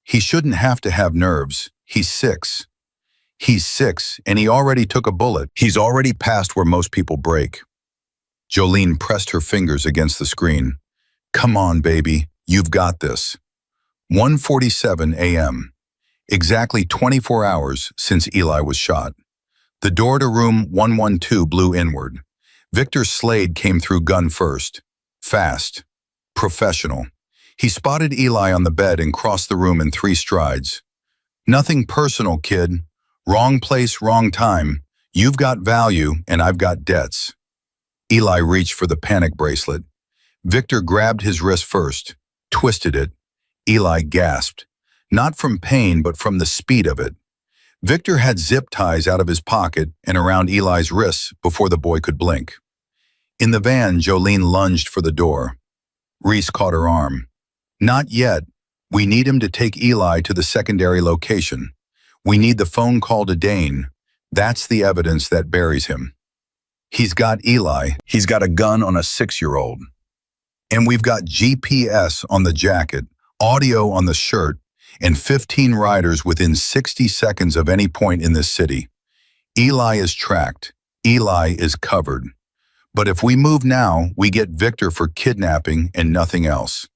Speaker 1: He shouldn't have to have nerves. He's 6. He's 6, and he already took a bullet. He's already past where most people break. Jolene pressed her fingers against the screen. Come on, baby. You've got this. 1:47 a.m. Exactly 24 hours since Eli was shot. The door to room 112 blew inward. Victor Slade came through gun first. Fast. Professional. He spotted Eli on the bed and crossed the room in 3 strides. Nothing personal, kid. Wrong place, wrong time. You've got value and I've got debts. Eli reached for the panic bracelet. Victor grabbed his wrist first, twisted it. Eli gasped, not from pain but from the speed of it. Victor had zip ties out of his pocket and around Eli's wrists before the boy could blink. In the van, Jolene lunged for the door. Reese caught her arm. Not yet. We need him to take Eli to the secondary location. We need the phone call to Dane. That's the evidence that buries him. He's got Eli. He's got a gun on a 6-year-old. And we've got GPS on the jacket, audio on the shirt, and 15 riders within 60 seconds of any point in this city. Eli is tracked. Eli is covered. But if we move now, we get Victor for kidnapping and nothing else.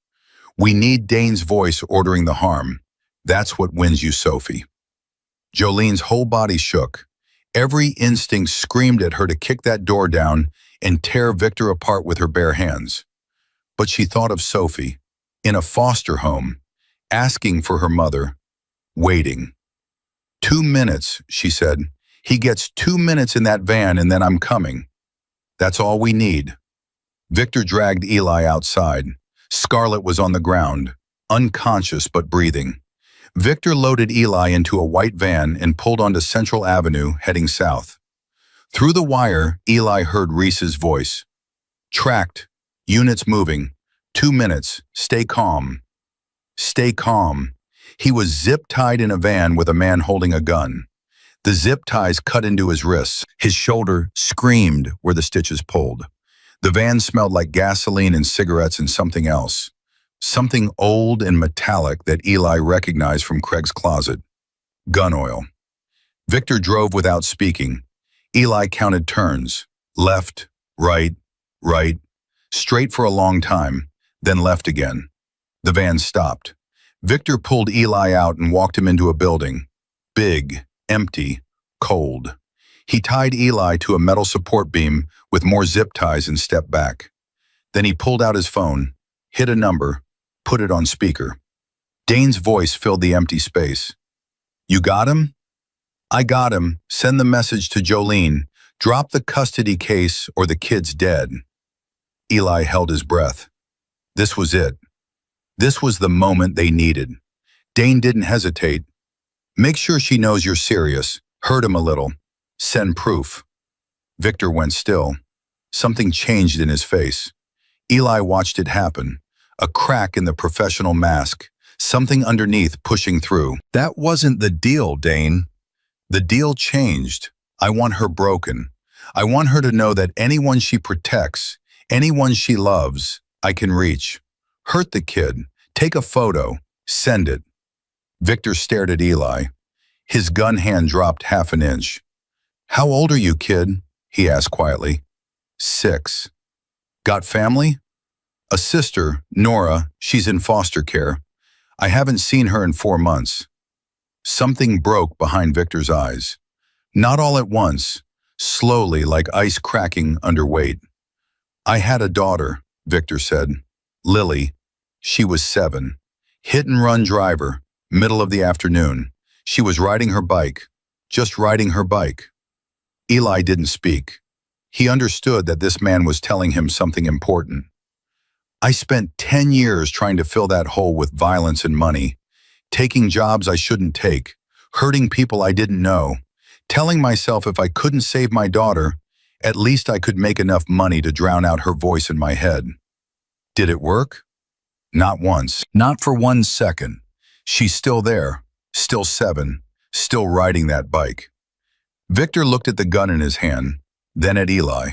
Speaker 1: We need Dane's voice ordering the harm. That's what wins you, Sophie. Jolene's whole body shook. Every instinct screamed at her to kick that door down and tear Victor apart with her bare hands. But she thought of Sophie, in a foster home, asking for her mother, waiting. 2 minutes, she said. He gets 2 minutes in that van and then I'm coming. That's all we need. Victor dragged Eli outside. Scarlett was on the ground, unconscious but breathing. Victor loaded Eli into a white van and pulled onto Central Avenue, heading south. Through the wire, Eli heard Reese's voice. Tracked. Units moving. 2 minutes. Stay calm. Stay calm. He was zip-tied in a van with a man holding a gun. The zip ties cut into his wrists. His shoulder screamed where the stitches pulled. The van smelled like gasoline and cigarettes and something else. Something old and metallic that Eli recognized from Craig's closet. Gun oil. Victor drove without speaking. Eli counted turns. Left, right, right. Straight for a long time, then left again. The van stopped. Victor pulled Eli out and walked him into a building. Big, empty, cold. He tied Eli to a metal support beam with more zip ties and stepped back. Then he pulled out his phone, hit a number, put it on speaker. Dane's voice filled the empty space. You got him? I got him. Send the message to Jolene. Drop the custody case or the kid's dead. Eli held his breath. This was it. This was the moment they needed. Dane didn't hesitate. Make sure she knows you're serious. Hurt him a little. Send proof. Victor went still. Something changed in his face. Eli watched it happen. A crack in the professional mask. Something underneath pushing through. That wasn't the deal, Dane. The deal changed. I want her broken. I want her to know that anyone she protects, anyone she loves, I can reach. Hurt the kid. Take a photo. Send it. Victor stared at Eli. His gun hand dropped half an inch. How old are you, kid? He asked quietly. 6. Got family? A sister, Nora. She's in foster care. I haven't seen her in 4 months. Something broke behind Victor's eyes. Not all at once, slowly like ice cracking under weight. I had a daughter, Victor said. Lily. She was 7. Hit-and-run driver, middle of the afternoon. She was riding her bike, just riding her bike. Eli didn't speak. He understood that this man was telling him something important. I spent 10 years trying to fill that hole with violence and money, taking jobs I shouldn't take, hurting people I didn't know, telling myself if I couldn't save my daughter, at least I could make enough money to drown out her voice in my head. Did it work? Not once, not for 1 second. She's still there, still 7, still riding that bike. Victor looked at the gun in his hand, then at Eli,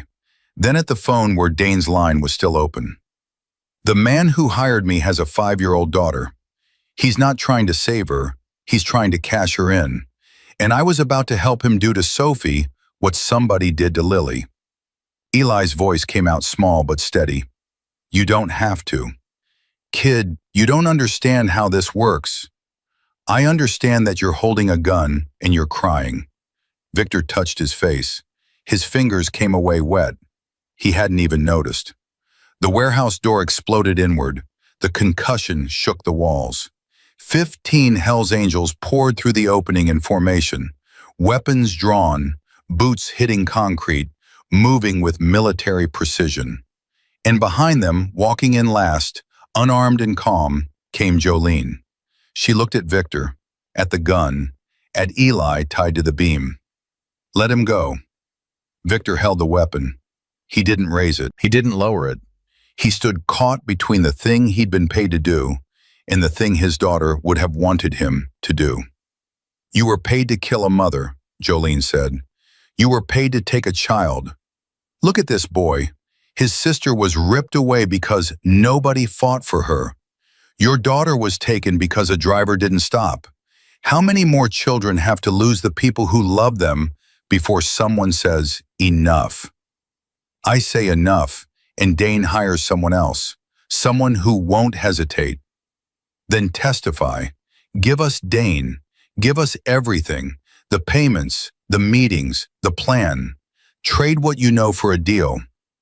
Speaker 1: then at the phone where Dane's line was still open. The man who hired me has a 5-year-old daughter. He's not trying to save her, he's trying to cash her in. And I was about to help him do to Sophie what somebody did to Lily. Eli's voice came out small but steady. You don't have to. Kid, you don't understand how this works. I understand that you're holding a gun and you're crying. Victor touched his face. His fingers came away wet. He hadn't even noticed. The warehouse door exploded inward. The concussion shook the walls. 15 Hells Angels poured through the opening in formation, weapons drawn, boots hitting concrete, moving with military precision. And behind them, walking in last, unarmed and calm, came Jolene. She looked at Victor, at the gun, at Eli tied to the beam. Let him go. Victor held the weapon. He didn't raise it. He didn't lower it. He stood caught between the thing he'd been paid to do and the thing his daughter would have wanted him to do. You were paid to kill a mother, Jolene said. You were paid to take a child. Look at this boy. His sister was ripped away because nobody fought for her. Your daughter was taken because a driver didn't stop. How many more children have to lose the people who love them before someone says, enough? I say enough, and Dane hires someone else, someone who won't hesitate. Then testify. Give us Dane. Give us everything, the payments, the meetings, the plan. Trade what you know for a deal.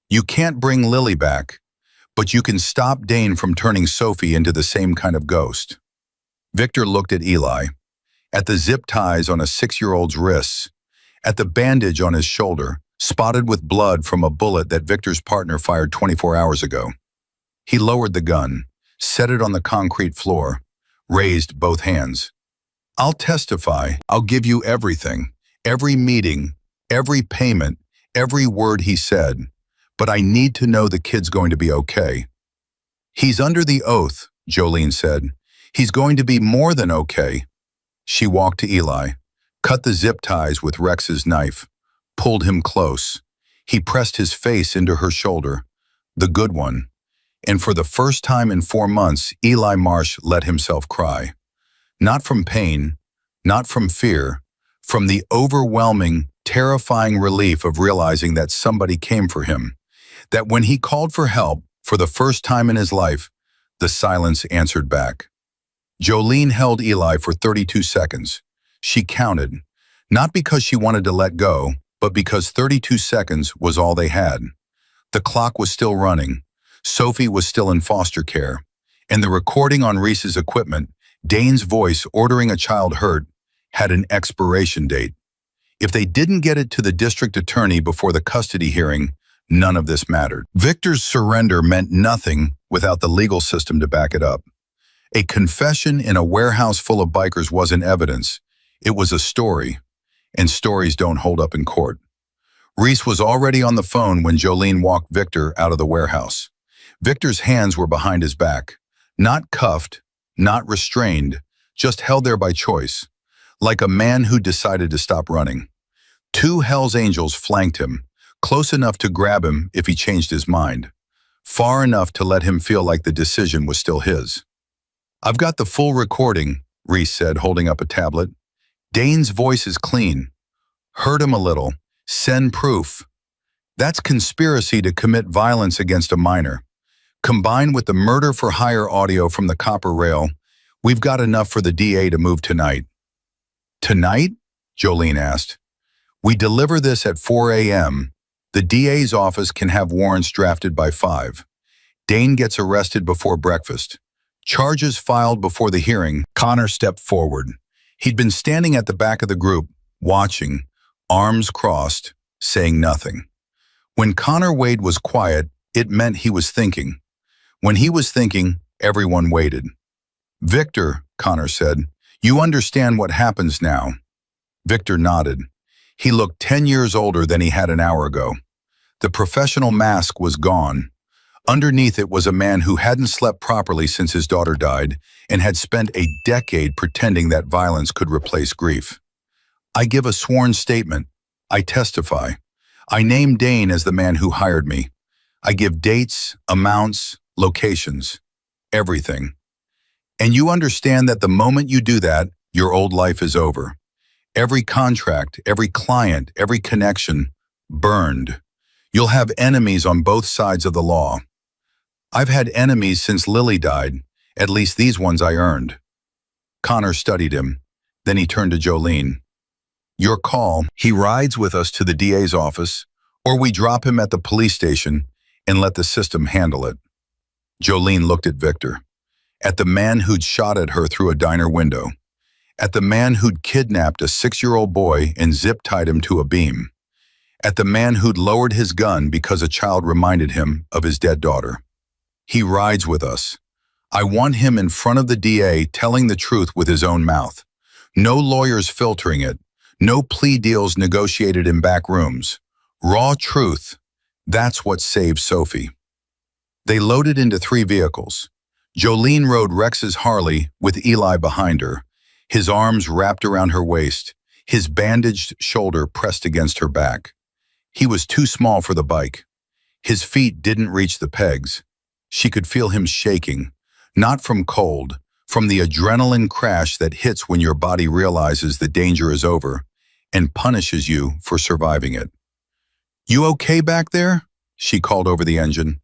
Speaker 1: You can't bring Lily back, but you can stop Dane from turning Sophie into the same kind of ghost. Victor looked at Eli, at the zip ties on a 6-year-old's wrists, at the bandage on his shoulder, spotted with blood from a bullet that Victor's partner fired 24 hours ago. He lowered the gun, set it on the concrete floor, raised both hands. I'll testify. I'll give you everything, every meeting, every payment, every word he said, but I need to know the kid's going to be okay. He's under the oath, Jolene said. He's going to be more than okay. She walked to Eli, cut the zip ties with Rex's knife, pulled him close. He pressed his face into her shoulder, the good one. And for the first time in 4 months, Eli Marsh let himself cry. Not from pain, not from fear, from the overwhelming, terrifying relief of realizing that somebody came for him, that when he called for help for the first time in his life, the silence answered back. Jolene held Eli for 32 seconds. She counted, not because she wanted to let go, but because 32 seconds was all they had. The clock was still running. Sophie was still in foster care, and the recording on Reese's equipment, Dane's voice ordering a child hurt, had an expiration date. If they didn't get it to the district attorney before the custody hearing, none of this mattered. Victor's surrender meant nothing without the legal system to back it up. A confession in a warehouse full of bikers wasn't evidence. It was a story, and stories don't hold up in court. Reese was already on the phone when Jolene walked Victor out of the warehouse. Victor's hands were behind his back, not cuffed, not restrained, just held there by choice, like a man who decided to stop running. 2 Hells Angels flanked him, close enough to grab him if he changed his mind, far enough to let him feel like the decision was still his. I've got the full recording, Reese said, holding up a tablet. Dane's voice is clean. Hurt him a little. Send proof. That's conspiracy to commit violence against a minor. Combined with the murder-for-hire audio from the copper rail, we've got enough for the DA to move tonight. Tonight? Jolene asked. We deliver this at 4 a.m. The DA's office can have warrants drafted by 5. Dane gets arrested before breakfast. Charges filed before the hearing. Connor stepped forward. He'd been standing at the back of the group, watching, arms crossed, saying nothing. When Connor Wade was quiet, it meant he was thinking. When he was thinking, everyone waited. Victor, Connor said, you understand what happens now. Victor nodded. He looked 10 years older than he had an hour ago. The professional mask was gone. Underneath it was a man who hadn't slept properly since his daughter died and had spent a decade pretending that violence could replace grief. I give a sworn statement. I testify. I name Dane as the man who hired me. I give dates, amounts, locations, everything. And you understand that the moment you do that, your old life is over. Every contract, every client, every connection, burned. You'll have enemies on both sides of the law. I've had enemies since Lily died, at least these ones I earned. Connor studied him. Then he turned to Jolene. Your call, he rides with us to the DA's office, or we drop him at the police station and let the system handle it. Jolene looked at Victor, at the man who'd shot at her through a diner window, at the man who'd kidnapped a 6-year-old boy and zip-tied him to a beam, at the man who'd lowered his gun because a child reminded him of his dead daughter. He rides with us. I want him in front of the DA telling the truth with his own mouth. No lawyers filtering it. No plea deals negotiated in back rooms. Raw truth. That's what saved Sophie. They loaded into 3 vehicles. Jolene rode Rex's Harley with Eli behind her, his arms wrapped around her waist, his bandaged shoulder pressed against her back. He was too small for the bike. His feet didn't reach the pegs. She could feel him shaking, not from cold, from the adrenaline crash that hits when your body realizes the danger is over and punishes you for surviving it. You okay back there? She called over the engine.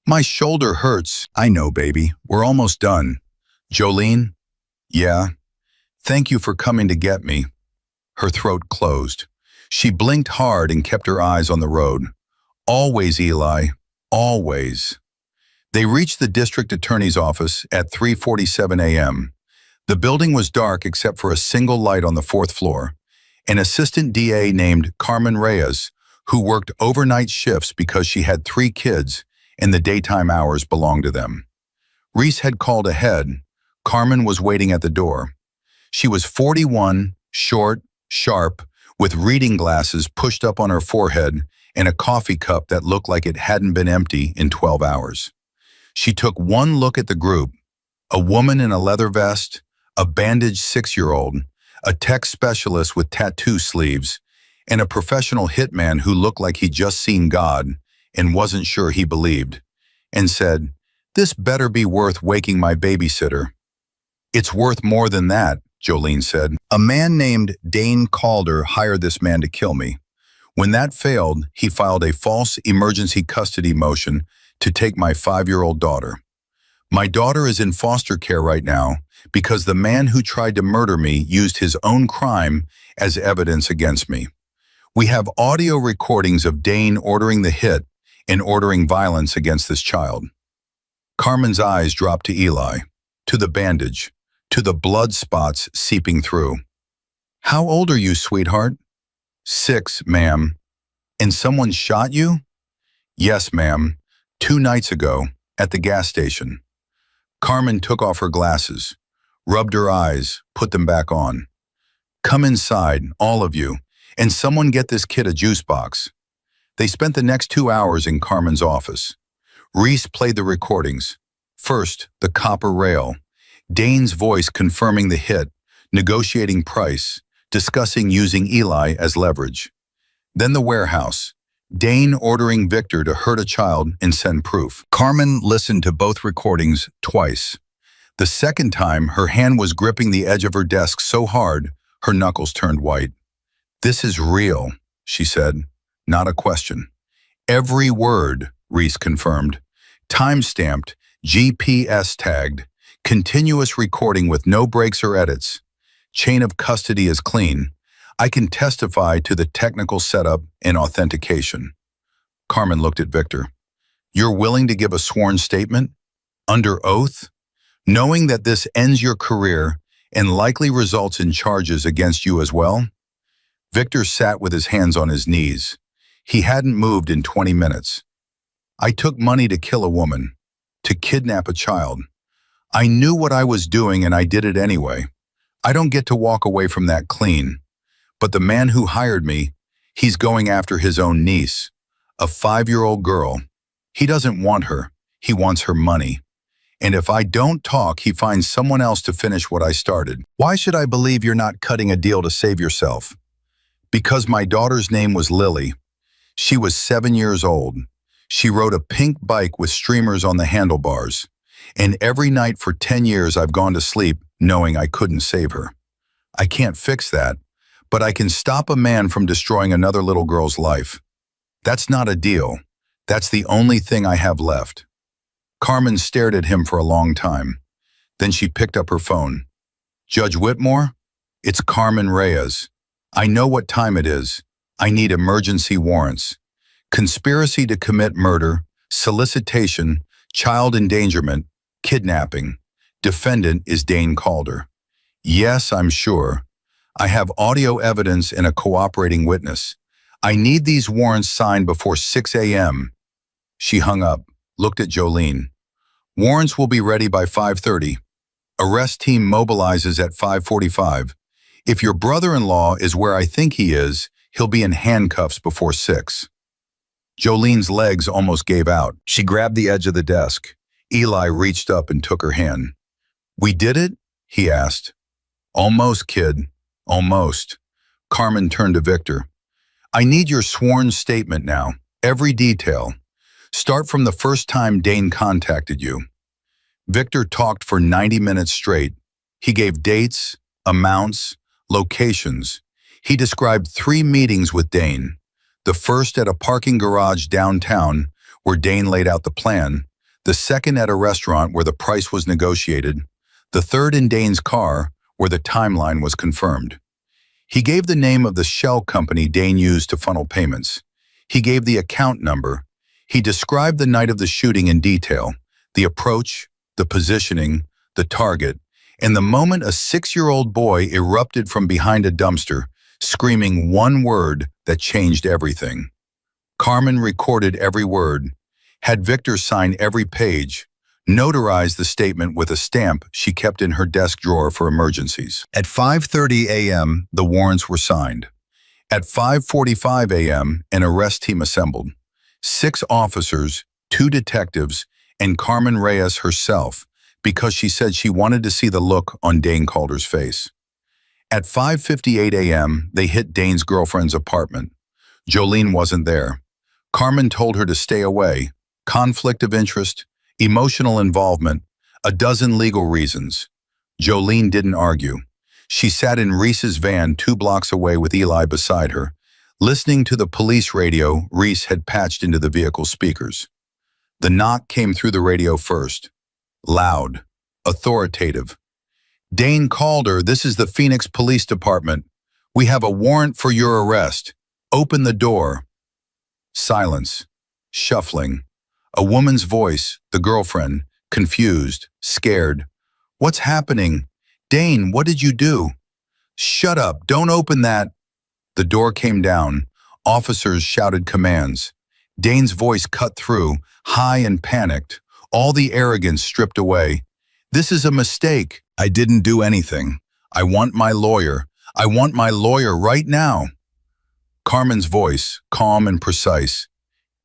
Speaker 1: My shoulder hurts. I know, baby. We're almost done. Jolene? Yeah. Thank you for coming to get me. Her throat closed. She blinked hard and kept her eyes on the road. Always, Eli. Always. They reached the district attorney's office at 3:47 a.m. The building was dark except for a single light on the 4th floor. An assistant DA named Carmen Reyes, who worked overnight shifts because she had 3 kids and the daytime hours belonged to them. Reese had called ahead. Carmen was waiting at the door. She was 41, short, sharp, with reading glasses pushed up on her forehead and a coffee cup that looked like it hadn't been empty in 12 hours. She took one look at the group, a woman in a leather vest, a bandaged 6-year-old, a tech specialist with tattoo sleeves, and a professional hitman who looked like he'd just seen God and wasn't sure he believed, and said, "This better be worth waking my babysitter." "It's worth more than that," Jolene said. "A man named Dane Calder hired this man to kill me. When that failed, he filed a false emergency custody motion to take my 5-year-old daughter. My daughter is in foster care right now because the man who tried to murder me used his own crime as evidence against me. We have audio recordings of Dane ordering the hit and ordering violence against this child." Carmen's eyes dropped to Eli, to the bandage, to the blood spots seeping through. "How old are you, sweetheart?" "6, ma'am." "And someone shot you?" "Yes, ma'am. 2 nights ago, at the gas station." Carmen took off her glasses, rubbed her eyes, put them back on. "Come inside, all of you, and someone get this kid a juice box." They spent the next 2 hours in Carmen's office. Reese played the recordings. First, the copper rail, Dane's voice confirming the hit, negotiating price, discussing using Eli as leverage. Then the warehouse, Dane ordering Victor to hurt a child and send proof. Carmen listened to both recordings twice. The second time, her hand was gripping the edge of her desk so hard, her knuckles turned white. "This is real," she said, not a question. "Every word," Reese confirmed. "Time-stamped, GPS tagged, continuous recording with no breaks or edits. Chain of custody is clean. I can testify to the technical setup and authentication." Carmen looked at Victor. "You're willing to give a sworn statement? Under oath? Knowing that this ends your career and likely results in charges against you as well?" Victor sat with his hands on his knees. He hadn't moved in 20 minutes. "I took money to kill a woman, to kidnap a child. I knew what I was doing and I did it anyway. I don't get to walk away from that clean. But the man who hired me, he's going after his own niece, a 5-year-old girl. He doesn't want her. He wants her money. And if I don't talk, he finds someone else to finish what I started. Why should I believe you're not cutting a deal to save yourself? Because my daughter's name was Lily. She was 7 years old. She rode a pink bike with streamers on the handlebars. And every night for 10 years I've gone to sleep knowing I couldn't save her. I can't fix that, but I can stop a man from destroying another little girl's life. That's not a deal. That's the only thing I have left. Carmen stared at him for a long time. Then she picked up her phone. Judge Whitmore? It's Carmen Reyes. I know what time it is. I need emergency warrants. Conspiracy to commit murder, solicitation, child endangerment, kidnapping. Defendant is Dane Calder. Yes, I'm sure. I have audio evidence and a cooperating witness. I need these warrants signed before 6 a.m. She hung up, looked at Jolene. Warrants will be ready by 5:30. Arrest team mobilizes at 5:45. If your brother-in-law is where I think he is, he'll be in handcuffs before 6. Jolene's legs almost gave out. She grabbed the edge of the desk. Eli reached up and took her hand. We did it? He asked. Almost, kid. Almost. Carmen turned to Victor. I need your sworn statement now. Every detail. Start from the first time Dane contacted you. Victor talked for 90 minutes straight. He gave dates, amounts, locations. He described 3 meetings with Dane. The first at a parking garage downtown where Dane laid out the plan. The second at a restaurant where the price was negotiated. The third in Dane's car where the timeline was confirmed. He gave the name of the shell company Dane used to funnel payments. He gave the account number. He described the night of the shooting in detail, the approach, the positioning, the target, and the moment a 6-year-old boy erupted from behind a dumpster, screaming one word that changed everything. Carmen recorded every word, had Victor sign every page, notarized the statement with a stamp she kept in her desk drawer for emergencies. At 5:30 a.m., the warrants were signed. At 5:45 a.m., an arrest team assembled. 6 officers, 2 detectives, and Carmen Reyes herself, because she said she wanted to see the look on Dane Calder's face. At 5:58 a.m., they hit Dane's girlfriend's apartment. Jolene wasn't there. Carmen told her to stay away. Conflict of interest, emotional involvement, a dozen legal reasons. Jolene didn't argue. She sat in Reese's van 2 blocks away with Eli beside her. Listening to the police radio Reese had patched into the vehicle speakers. The knock came through the radio first. Loud, authoritative. Dane Calder, this is the Phoenix Police Department. We have a warrant for your arrest. Open the door. Silence. Shuffling. A woman's voice, the girlfriend, confused, scared. What's happening? Dane, what did you do? Shut up, don't open that. The door came down. Officers shouted commands. Dane's voice cut through, high and panicked, all the arrogance stripped away. This is a mistake. I didn't do anything. I want my lawyer. I want my lawyer right now. Carmen's voice, calm and precise.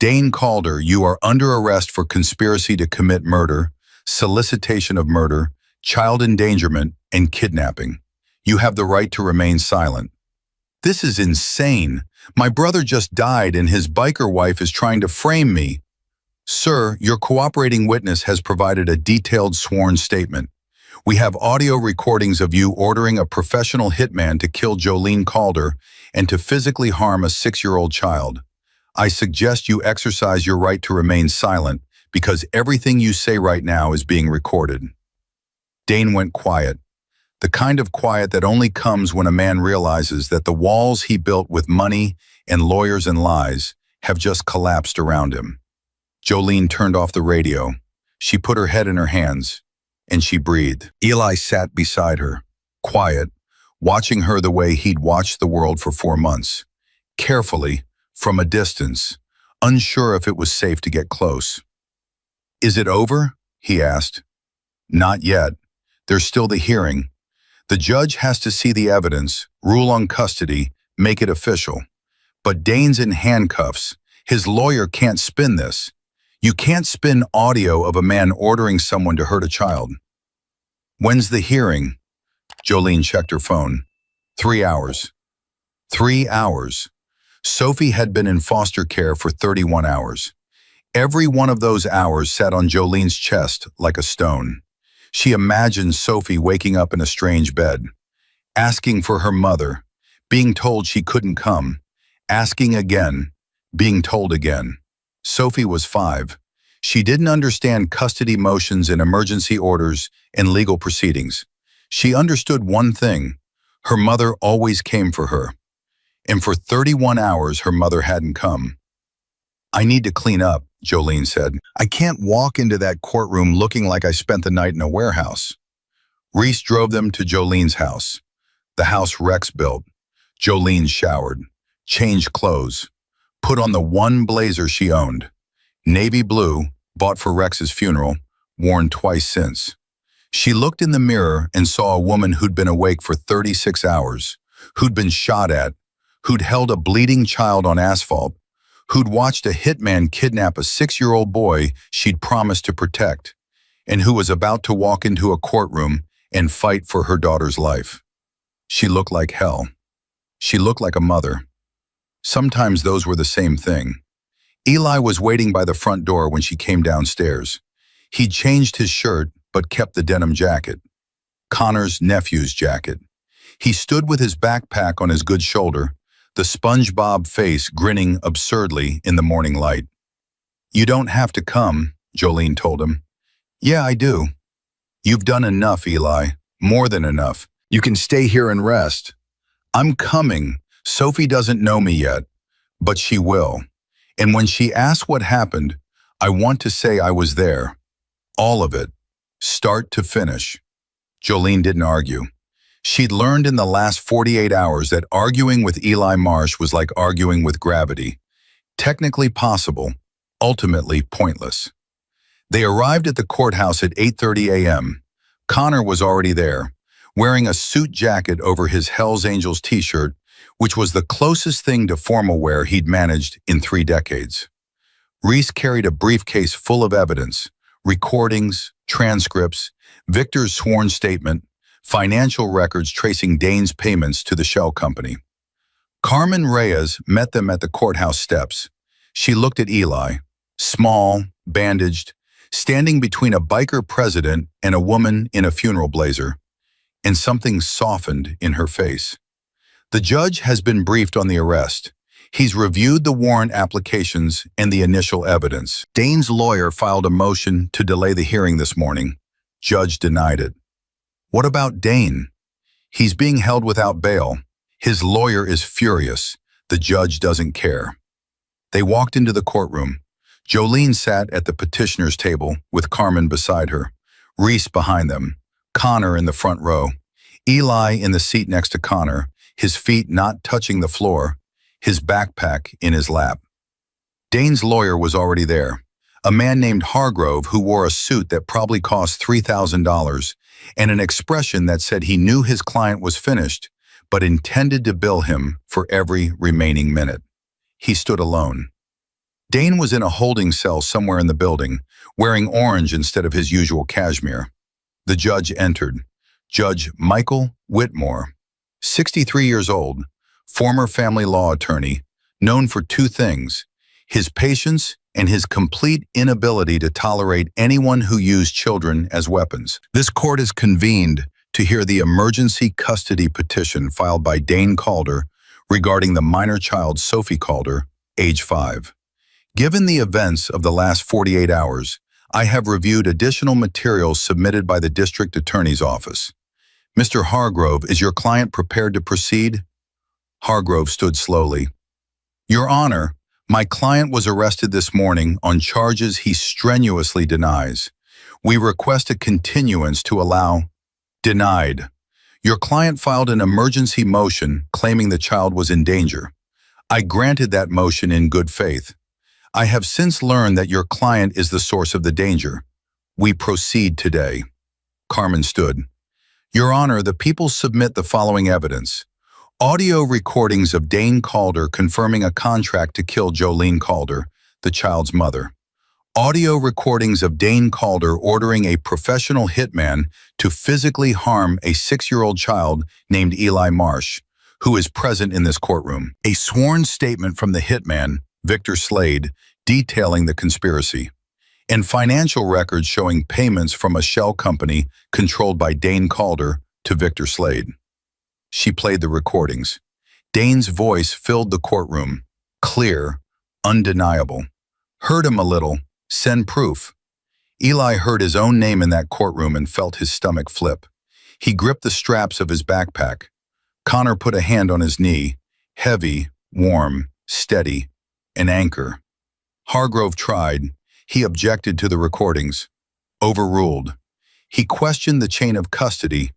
Speaker 1: Dane Calder, you are under arrest for conspiracy to commit murder, solicitation of murder, child endangerment, and kidnapping. You have the right to remain silent. This is insane. My brother just died and his biker wife is trying to frame me. Sir, your cooperating witness has provided a detailed sworn statement. We have audio recordings of you ordering a professional hitman to kill Jolene Calder and to physically harm a 6-year-old child. I suggest you exercise your right to remain silent because everything you say right now is being recorded. Dane went quiet. The kind of quiet that only comes when a man realizes that the walls he built with money and lawyers and lies have just collapsed around him. Jolene turned off the radio. She put her head in her hands, and she breathed. Eli sat beside her, quiet, watching her the way he'd watched the world for 4 months, carefully, from a distance, unsure if it was safe to get close. Is it over? He asked. Not yet. There's still the hearing. The judge has to see the evidence, rule on custody, make it official. But Dane's in handcuffs. His lawyer can't spin this. You can't spin audio of a man ordering someone to hurt a child. When's the hearing? Jolene checked her phone. 3 hours. 3 hours. Sophie had been in foster care for 31 hours. Every one of those hours sat on Jolene's chest like a stone. She imagined Sophie waking up in a strange bed, asking for her mother, being told she couldn't come, asking again, being told again. Sophie was 5. She didn't understand custody motions and emergency orders and legal proceedings. She understood one thing: her mother always came for her. And for 31 hours, her mother hadn't come. "I need to clean up," Jolene said. "I can't walk into that courtroom looking like I spent the night in a warehouse." Reese drove them to Jolene's house, the house Rex built. Jolene showered, changed clothes, put on the one blazer she owned, navy blue, bought for Rex's funeral, worn twice since. She looked in the mirror and saw a woman who'd been awake for 36 hours, who'd been shot at, who'd held a bleeding child on asphalt, who'd watched a hitman kidnap a 6-year-old boy she'd promised to protect, and who was about to walk into a courtroom and fight for her daughter's life. She looked like hell. She looked like a mother. Sometimes those were the same thing. Eli was waiting by the front door when she came downstairs. He'd changed his shirt, but kept the denim jacket. Connor's nephew's jacket. He stood with his backpack on his good shoulder, the SpongeBob face grinning absurdly in the morning light. "You don't have to come," Jolene told him. "Yeah, I do." "You've done enough, Eli. More than enough. You can stay here and rest." "I'm coming. Sophie doesn't know me yet, but she will. And when she asks what happened, I want to say I was there. All of it. Start to finish." Jolene didn't argue. She'd learned in the last 48 hours that arguing with Eli Marsh was like arguing with gravity. Technically possible, ultimately pointless. They arrived at the courthouse at 8:30 a.m. Connor was already there, wearing a suit jacket over his Hells Angels t-shirt, which was the closest thing to formal wear he'd managed in 3 decades. Reese carried a briefcase full of evidence: recordings, transcripts, Victor's sworn statement, financial records tracing Dane's payments to the shell company. Carmen Reyes met them at the courthouse steps. She looked at Eli, small, bandaged, standing between a biker president and a woman in a funeral blazer, and something softened in her face. "The judge has been briefed on the arrest. He's reviewed the warrant applications and the initial evidence. Dane's lawyer filed a motion to delay the hearing this morning. Judge denied it." "What about Dane?" "He's being held without bail. His lawyer is furious. The judge doesn't care." They walked into the courtroom. Jolene sat at the petitioner's table with Carmen beside her, Reese behind them, Connor in the front row, Eli in the seat next to Connor, his feet not touching the floor, his backpack in his lap. Dane's lawyer was already there, a man named Hargrove who wore a suit that probably cost $3,000 and an expression that said he knew his client was finished, but intended to bill him for every remaining minute. He stood alone. Dane was in a holding cell somewhere in the building, wearing orange instead of his usual cashmere. The judge entered. Judge Michael Whitmore, 63 years old, former family law attorney, known for 2 things: his patience and his complete inability to tolerate anyone who used children as weapons. This court is convened to hear the emergency custody petition filed by Dane Calder regarding the minor child Sophie Calder, age 5. Given the events of the last 48 hours, I have reviewed additional materials submitted by the District Attorney's Office. Mr. Hargrove, is your client prepared to proceed? Hargrove stood slowly. Your Honor, my client was arrested this morning on charges he strenuously denies. We request a continuance to allow. Denied. Your client filed an emergency motion claiming the child was in danger. I granted that motion in good faith. I have since learned that your client is the source of the danger. We proceed today. Carmen stood. Your Honor, the people submit the following evidence. Audio recordings of Dane Calder confirming a contract to kill Jolene Calder, the child's mother. Audio recordings of Dane Calder ordering a professional hitman to physically harm a 6-year-old child named Eli Marsh, who is present in this courtroom. A sworn statement from the hitman, Victor Slade, detailing the conspiracy. And financial records showing payments from a shell company controlled by Dane Calder to Victor Slade. She played the recordings. Dane's voice filled the courtroom, clear, undeniable. Heard him a little. Send proof. Eli heard his own name in that courtroom and felt his stomach flip. He gripped the straps of his backpack. Connor put a hand on his knee, heavy, warm, steady, an anchor. Hargrove tried. He objected to the recordings. Overruled. He questioned the chain of custody.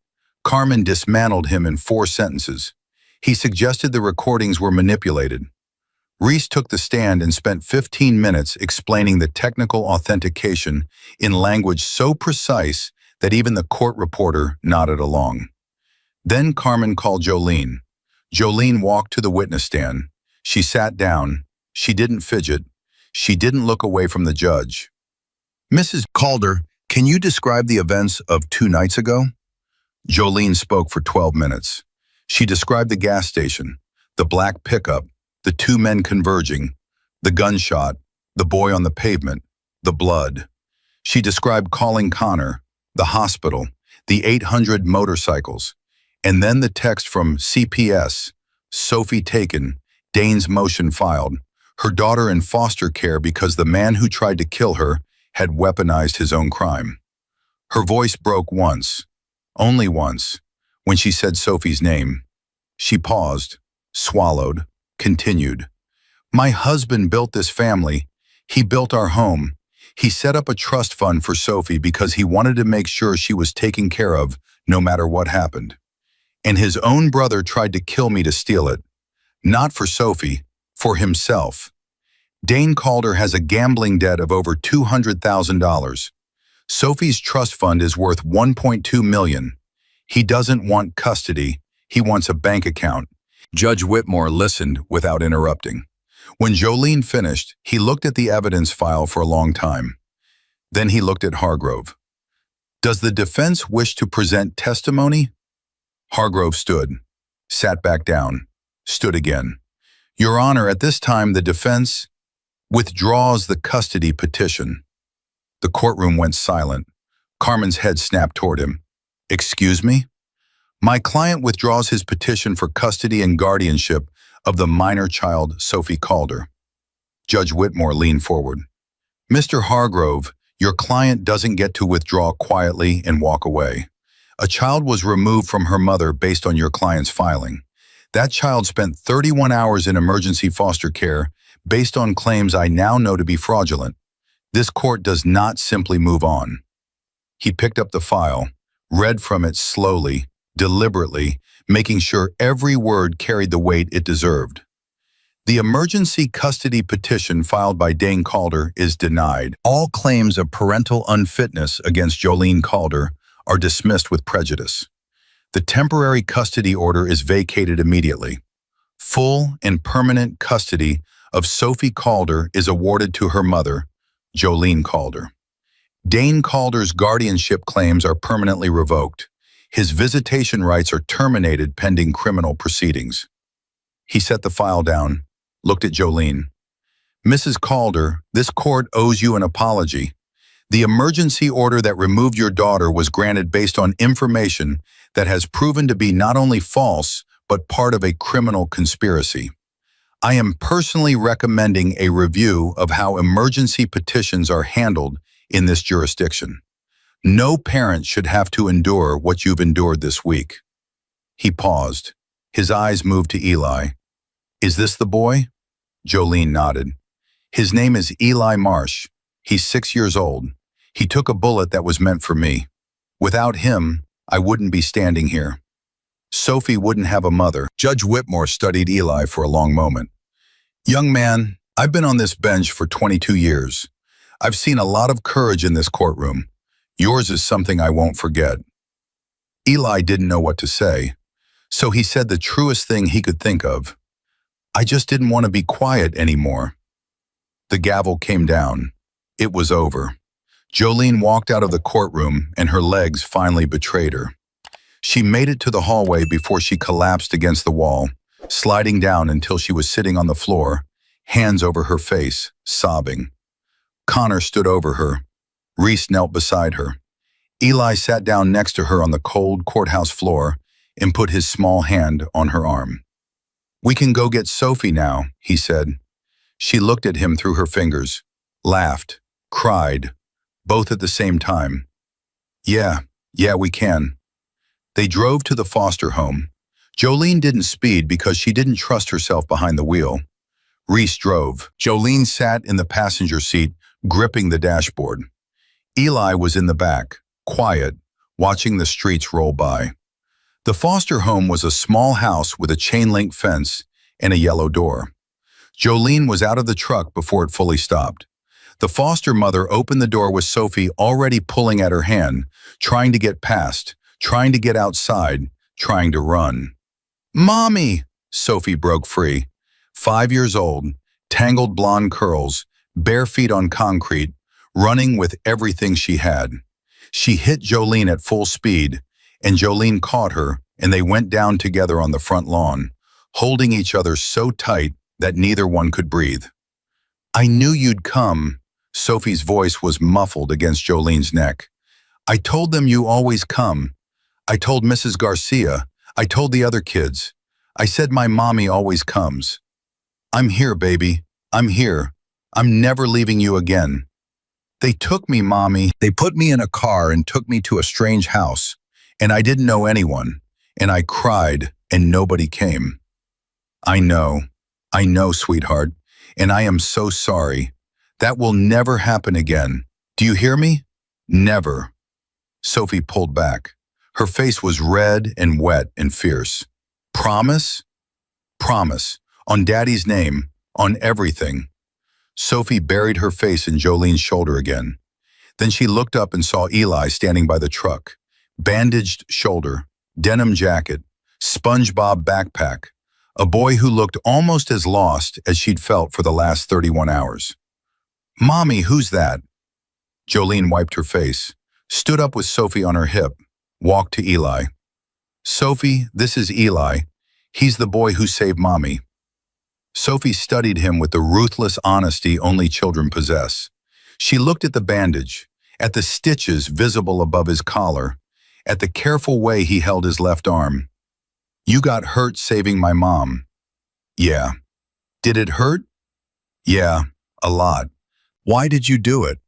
Speaker 1: Carmen dismantled him in 4 sentences. He suggested the recordings were manipulated. Reese took the stand and spent 15 minutes explaining the technical authentication in language so precise that even the court reporter nodded along. Then Carmen called Jolene. Jolene walked to the witness stand. She sat down. She didn't fidget. She didn't look away from the judge. Mrs. Calder, can you describe the events of 2 nights ago? Jolene spoke for 12 minutes. She described the gas station, the black pickup, the 2 men converging, the gunshot, the boy on the pavement, the blood. She described calling Connor, the hospital, the 800 motorcycles, and then the text from CPS, Sophie taken, Dane's motion filed, her daughter in foster care because the man who tried to kill her had weaponized his own crime. Her voice broke once, only once, when she said Sophie's name. She paused, swallowed, continued. My husband built this family. He built our home. He set up a trust fund for Sophie because he wanted to make sure she was taken care of no matter what happened. And his own brother tried to kill me to steal it. Not for Sophie, for himself. Dane Calder has a gambling debt of over $200,000. Sophie's trust fund is worth $1.2 million. He doesn't want custody. He wants a bank account. Judge Whitmore listened without interrupting. When Jolene finished, he looked at the evidence file for a long time. Then he looked at Hargrove. Does the defense wish to present testimony? Hargrove stood, sat back down, stood again. Your Honor, at this time the defense withdraws the custody petition. The courtroom went silent. Carmen's head snapped toward him. Excuse me? My client withdraws his petition for custody and guardianship of the minor child, Sophie Calder. Judge Whitmore leaned forward. Mr. Hargrove, your client doesn't get to withdraw quietly and walk away. A child was removed from her mother based on your client's filing. That child spent 31 hours in emergency foster care based on claims I now know to be fraudulent. This court does not simply move on. He picked up the file, read from it slowly, deliberately, making sure every word carried the weight it deserved. The emergency custody petition filed by Dane Calder is denied. All claims of parental unfitness against Jolene Calder are dismissed with prejudice. The temporary custody order is vacated immediately. Full and permanent custody of Sophie Calder is awarded to her mother, Jolene Calder. Dane Calder's guardianship claims are permanently revoked. His visitation rights are terminated pending criminal proceedings. He set the file down, looked at Jolene. Mrs. Calder, this court owes you an apology. The emergency order that removed your daughter was granted based on information that has proven to be not only false, but part of a criminal conspiracy. I am personally recommending a review of how emergency petitions are handled in this jurisdiction. No parent should have to endure what you've endured this week. He paused. His eyes moved to Eli. Is this the boy? Jolene nodded. His name is Eli Marsh. He's 6 years old. He took a bullet that was meant for me. Without him, I wouldn't be standing here. Sophie wouldn't have a mother. Judge Whitmore studied Eli for a long moment. Young man, I've been on this bench for 22 years. I've seen a lot of courage in this courtroom. Yours is something I won't forget. Eli didn't know what to say, so he said the truest thing he could think of. I just didn't want to be quiet anymore. The gavel came down. It was over. Jolene walked out of the courtroom and her legs finally betrayed her. She made it to the hallway before she collapsed against the wall, sliding down until she was sitting on the floor, hands over her face, sobbing. Connor stood over her. Reese knelt beside her. Eli sat down next to her on the cold courthouse floor and put his small hand on her arm. "We can go get Sophie now," he said. She looked at him through her fingers, laughed, cried, both at the same time. Yeah, we can." They drove to the foster home. Jolene didn't speed because she didn't trust herself behind the wheel. Reese drove. Jolene sat in the passenger seat, gripping the dashboard. Eli was in the back, quiet, watching the streets roll by. The foster home was a small house with a chain-link fence and a yellow door. Jolene was out of the truck before it fully stopped. The foster mother opened the door with Sophie already pulling at her hand, trying to get past, trying to get outside, trying to run. "Mommy!" Sophie broke free. 5 years old, tangled blonde curls, bare feet on concrete, running with everything she had. She hit Jolene at full speed, and Jolene caught her, and they went down together on the front lawn, holding each other so tight that neither one could breathe. "I knew you'd come." Sophie's voice was muffled against Jolene's neck. "I told them you always come. I told Mrs. Garcia. I told the other kids. I said my mommy always comes. I'm here, baby. I'm here. I'm never leaving you again. They took me, Mommy. They put me in a car and took me to a strange house, and I didn't know anyone, and I cried, and nobody came. I know, sweetheart, and I am so sorry. That will never happen again. Do you hear me? Never." Sophie pulled back. Her face was red and wet and fierce. "Promise?" "Promise. On Daddy's name. On everything." Sophie buried her face in Jolene's shoulder again. Then she looked up and saw Eli standing by the truck. Bandaged shoulder, denim jacket, SpongeBob backpack. A boy who looked almost as lost as she'd felt for the last 31 hours. "Mommy, who's that?" Jolene wiped her face, stood up with Sophie on her hip, walked to Eli. "Sophie, this is Eli. He's the boy who saved Mommy." Sophie studied him with the ruthless honesty only children possess. She looked at the bandage, at the stitches visible above his collar, at the careful way he held his left arm. "You got hurt saving my mom." "Yeah." "Did it hurt?" "Yeah, a lot." "Why did you do it?"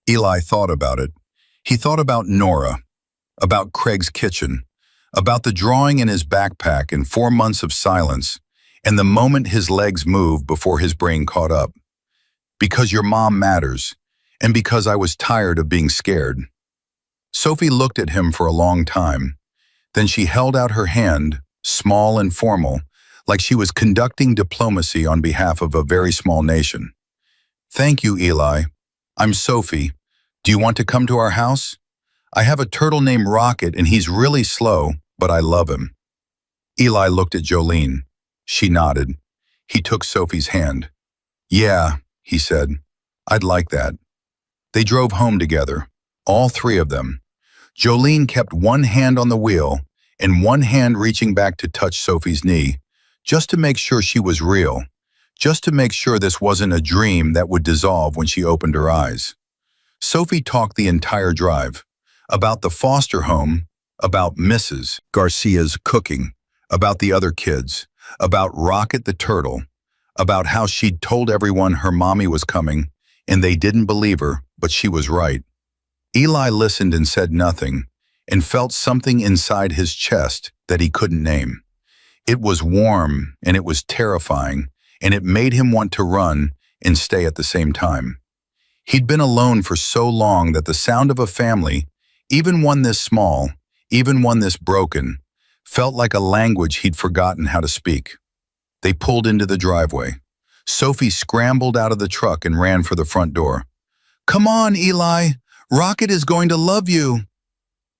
Speaker 1: Eli thought about it. He thought about Nora, about Craig's kitchen, about the drawing in his backpack and 4 months of silence, and the moment his legs moved before his brain caught up. "Because your mom matters, and because I was tired of being scared." Sophie looked at him for a long time. Then she held out her hand, small and formal, like she was conducting diplomacy on behalf of a very small nation. "Thank you, Eli. I'm Sophie. Do you want to come to our house? I have a turtle named Rocket and he's really slow, but I love him." Eli looked at Jolene. She nodded. He took Sophie's hand. "Yeah," he said. "I'd like that." They drove home together, all 3 of them. Jolene kept one hand on the wheel and one hand reaching back to touch Sophie's knee, just to make sure she was real, just to make sure this wasn't a dream that would dissolve when she opened her eyes. Sophie talked the entire drive, about the foster home, about Mrs. Garcia's cooking, about the other kids, about Rocket the turtle, about how she'd told everyone her mommy was coming, and they didn't believe her, but she was right. Eli listened and said nothing, and felt something inside his chest that he couldn't name. It was warm, and it was terrifying, and it made him want to run and stay at the same time. He'd been alone for so long that the sound of a family, even one this small, even one this broken, felt like a language he'd forgotten how to speak. They pulled into the driveway. Sophie scrambled out of the truck and ran for the front door. "Come on, Eli! Rocket is going to love you!"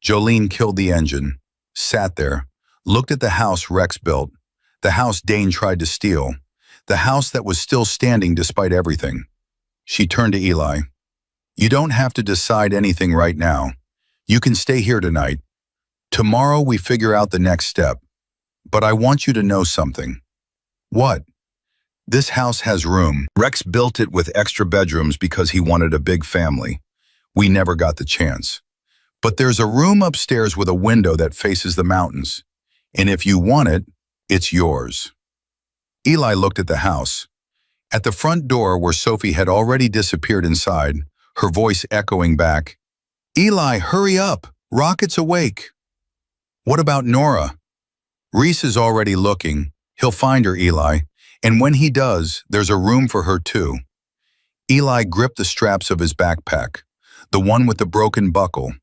Speaker 1: Jolene killed the engine, sat there, looked at the house Rex built, the house Dane tried to steal, the house that was still standing despite everything. She turned to Eli. You don't have to decide anything right now. You can stay here tonight. Tomorrow we figure out the next step. But I want you to know something." "What?" "This house has room. Rex built it with extra bedrooms because he wanted a big family. We never got the chance. But there's a room upstairs with a window that faces the mountains. And if you want it, it's yours." Eli looked at the house. At the front door, where Sophie had already disappeared inside, her voice echoing back, "Eli, hurry up! Rocket's awake." "What about Nora?" "Reese is already looking. He'll find her, Eli. And when he does, there's a room for her too." Eli gripped the straps of his backpack, the one with the broken buckle,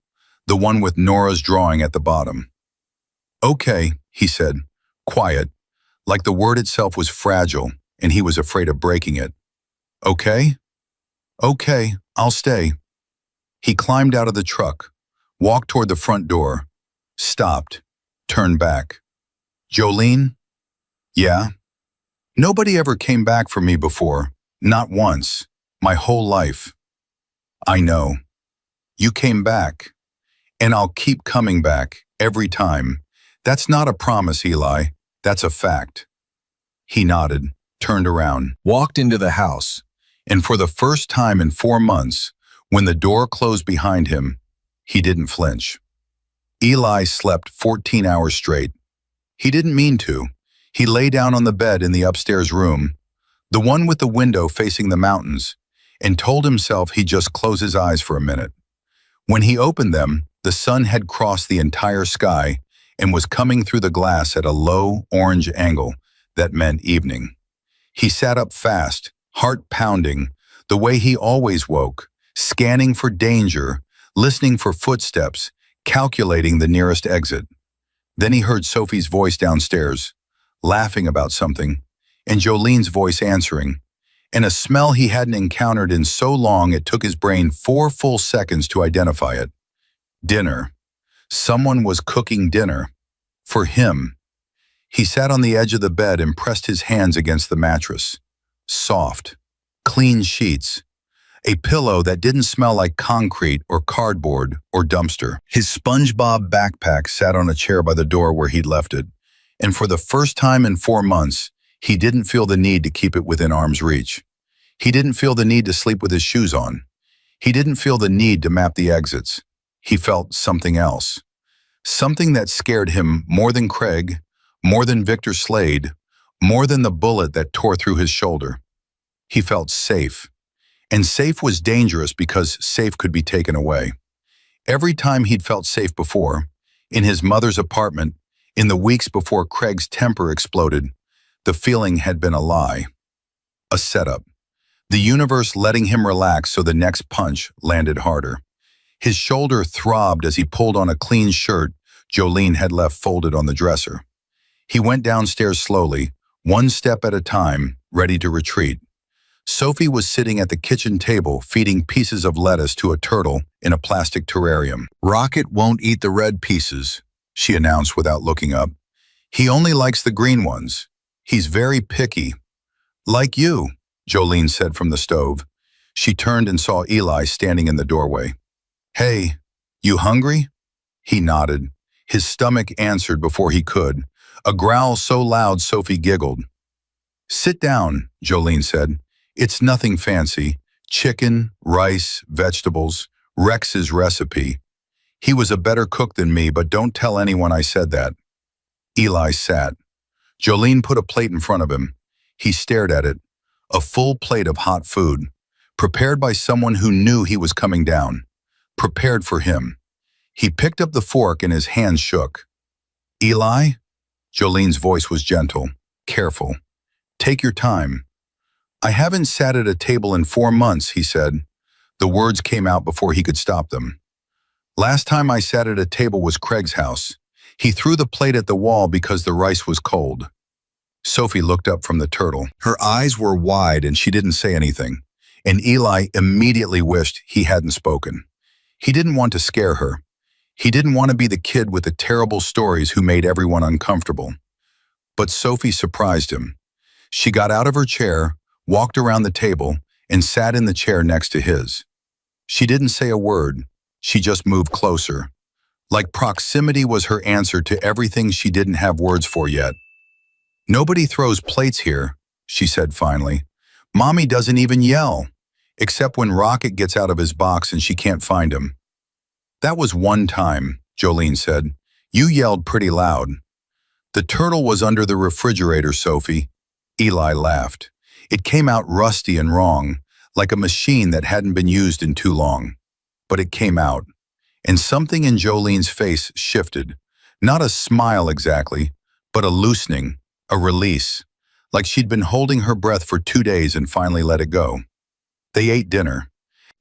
Speaker 1: the one with Nora's drawing at the bottom. "Okay," he said, quiet, like the word itself was fragile and he was afraid of breaking it. "Okay? Okay, I'll stay." He climbed out of the truck, walked toward the front door, stopped, turned back. "Jolene?" "Yeah?" "Nobody ever came back for me before, not once, my whole life." "I know. You came back, and I'll keep coming back, every time. That's not a promise, Eli. That's a fact." He nodded, turned around, walked into the house, and for the first time in 4 months, when the door closed behind him, he didn't flinch. Eli slept 14 hours straight. He didn't mean to. He lay down on the bed in the upstairs room, the one with the window facing the mountains, and told himself he'd just close his eyes for a minute. When he opened them, the sun had crossed the entire sky and was coming through the glass at a low, orange angle that meant evening. He sat up fast, heart pounding, the way he always woke, scanning for danger, listening for footsteps, calculating the nearest exit. Then he heard Sophie's voice downstairs, laughing about something, and Jolene's voice answering, and a smell he hadn't encountered in so long it took his brain 4 full seconds to identify it. Dinner. Someone was cooking dinner. For him. He sat on the edge of the bed and pressed his hands against the mattress. Soft, clean sheets. A pillow that didn't smell like concrete or cardboard or dumpster. His SpongeBob backpack sat on a chair by the door where he'd left it, and for the first time in 4 months, he didn't feel the need to keep it within arm's reach. He didn't feel the need to sleep with his shoes on. He didn't feel the need to map the exits. He felt something else. Something that scared him more than Craig, more than Victor Slade, more than the bullet that tore through his shoulder. He felt safe. And safe was dangerous because safe could be taken away. Every time he'd felt safe before, in his mother's apartment, in the weeks before Craig's temper exploded, the feeling had been a lie. A setup. The universe letting him relax so the next punch landed harder. His shoulder throbbed as he pulled on a clean shirt Jolene had left folded on the dresser. He went downstairs slowly, one step at a time, ready to retreat. Sophie was sitting at the kitchen table feeding pieces of lettuce to a turtle in a plastic terrarium. "Rocket won't eat the red pieces," she announced without looking up. "He only likes the green ones. He's very picky." "Like you," Jolene said from the stove. She turned and saw Eli standing in the doorway. "Hey, you hungry?" He nodded. His stomach answered before he could, a growl so loud Sophie giggled. "Sit down," Jolene said. "It's nothing fancy. Chicken, rice, vegetables, Rex's recipe. He was a better cook than me, but don't tell anyone I said that." Eli sat. Jolene put a plate in front of him. He stared at it, a full plate of hot food, prepared by someone who knew he was coming down, prepared for him. He picked up the fork and his hands shook. "Eli?" Jolene's voice was gentle, careful. "Take your time." "I haven't sat at a table in 4 months," he said. The words came out before he could stop them. "Last time I sat at a table was Craig's house. He threw the plate at the wall because the rice was cold." Sophie looked up from the turtle. Her eyes were wide and she didn't say anything, and Eli immediately wished he hadn't spoken. He didn't want to scare her. He didn't want to be the kid with the terrible stories who made everyone uncomfortable. But Sophie surprised him. She got out of her chair, walked around the table, and sat in the chair next to his. She didn't say a word. She just moved closer. Like proximity was her answer to everything she didn't have words for yet. "Nobody throws plates here," she said finally. "Mommy doesn't even yell, except when Rocket gets out of his box and she can't find him." "That was one time," Jolene said. "You yelled pretty loud." "The turtle was under the refrigerator, Sophie." Eli laughed. It came out rusty and wrong, like a machine that hadn't been used in too long. But it came out, and something in Jolene's face shifted. Not a smile exactly, but a loosening, a release, like she'd been holding her breath for 2 days and finally let it go. They ate dinner.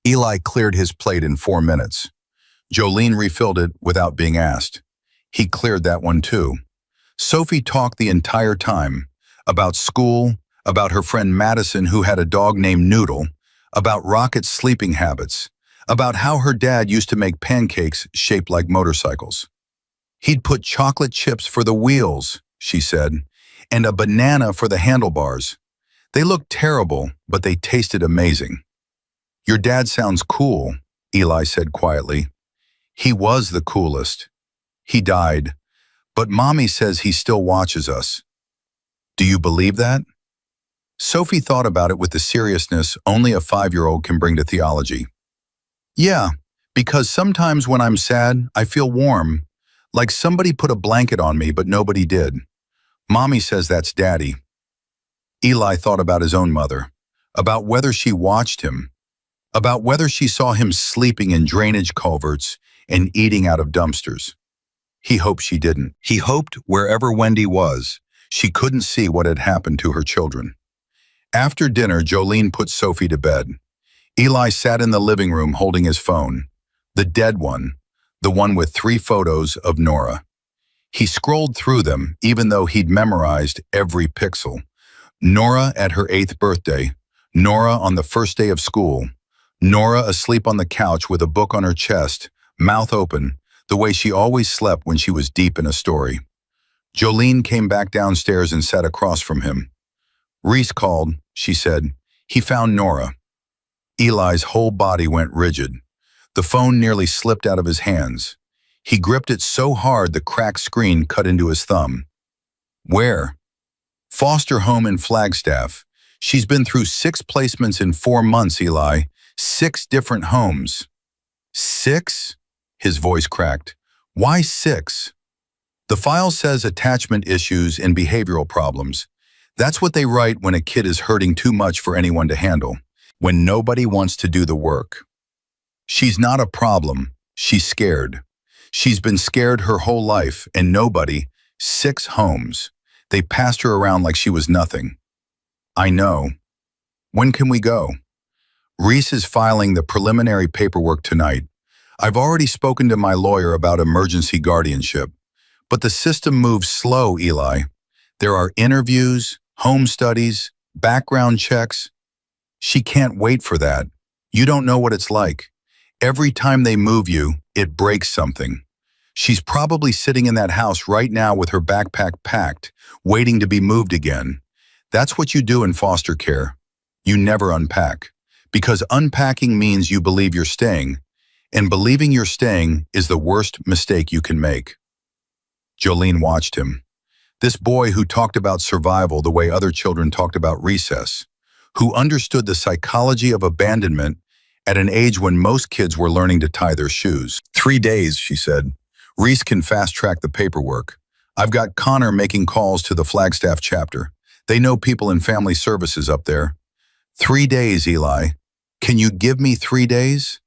Speaker 1: Eli cleared his plate in 4 minutes. Jolene refilled it without being asked. He cleared that one too. Sophie talked the entire time, about school, about her friend Madison who had a dog named Noodle, about Rocket's sleeping habits, about how her dad used to make pancakes shaped like motorcycles. "He'd put chocolate chips for the wheels," she said, "and a banana for the handlebars. They looked terrible, but they tasted amazing." "Your dad sounds cool," Eli said quietly. "He was the coolest. He died, but Mommy says he still watches us." "Do you believe that?" Sophie thought about it with the seriousness only a 5-year-old can bring to theology. "Yeah, because sometimes when I'm sad, I feel warm, like somebody put a blanket on me, but nobody did. Mommy says that's Daddy." Eli thought about his own mother, about whether she watched him, about whether she saw him sleeping in drainage culverts and eating out of dumpsters. He hoped she didn't. He hoped wherever Wendy was, she couldn't see what had happened to her children. After dinner, Jolene put Sophie to bed. Eli sat in the living room holding his phone, the dead one, the one with 3 photos of Nora. He scrolled through them, even though he'd memorized every pixel. Nora at her 8th birthday, Nora on the first day of school, Nora asleep on the couch with a book on her chest, mouth open, the way she always slept when she was deep in a story. Jolene came back downstairs and sat across from him. "Reese called," she said. "He found Nora." Eli's whole body went rigid. The phone nearly slipped out of his hands. He gripped it so hard the cracked screen cut into his thumb. "Where?" "Foster home in Flagstaff. She's been through 6 placements in 4 months, Eli. 6 different homes." "6?" His voice cracked. "Why 6? "The file says attachment issues and behavioral problems. That's what they write when a kid is hurting too much for anyone to handle, when nobody wants to do the work. She's not a problem. She's scared. She's been scared her whole life, and nobody, 6 homes. They passed her around like she was nothing." "I know. When can we go?" "Reese is filing the preliminary paperwork tonight. I've already spoken to my lawyer about emergency guardianship. But the system moves slow, Eli. There are interviews, home studies, background checks. She can't wait for that. You don't know what it's like. Every time they move you, it breaks something. She's probably sitting in that house right now with her backpack packed, waiting to be moved again. That's what you do in foster care. You never unpack. Because unpacking means you believe you're staying, and believing you're staying is the worst mistake you can make." Jolene watched him. This boy who talked about survival the way other children talked about recess, who understood the psychology of abandonment at an age when most kids were learning to tie their shoes. 3 days, she said. Reese can fast-track the paperwork. I've got Connor making calls to the Flagstaff chapter. They know people in family services up there. 3 days, Eli. Can you give me 3 days?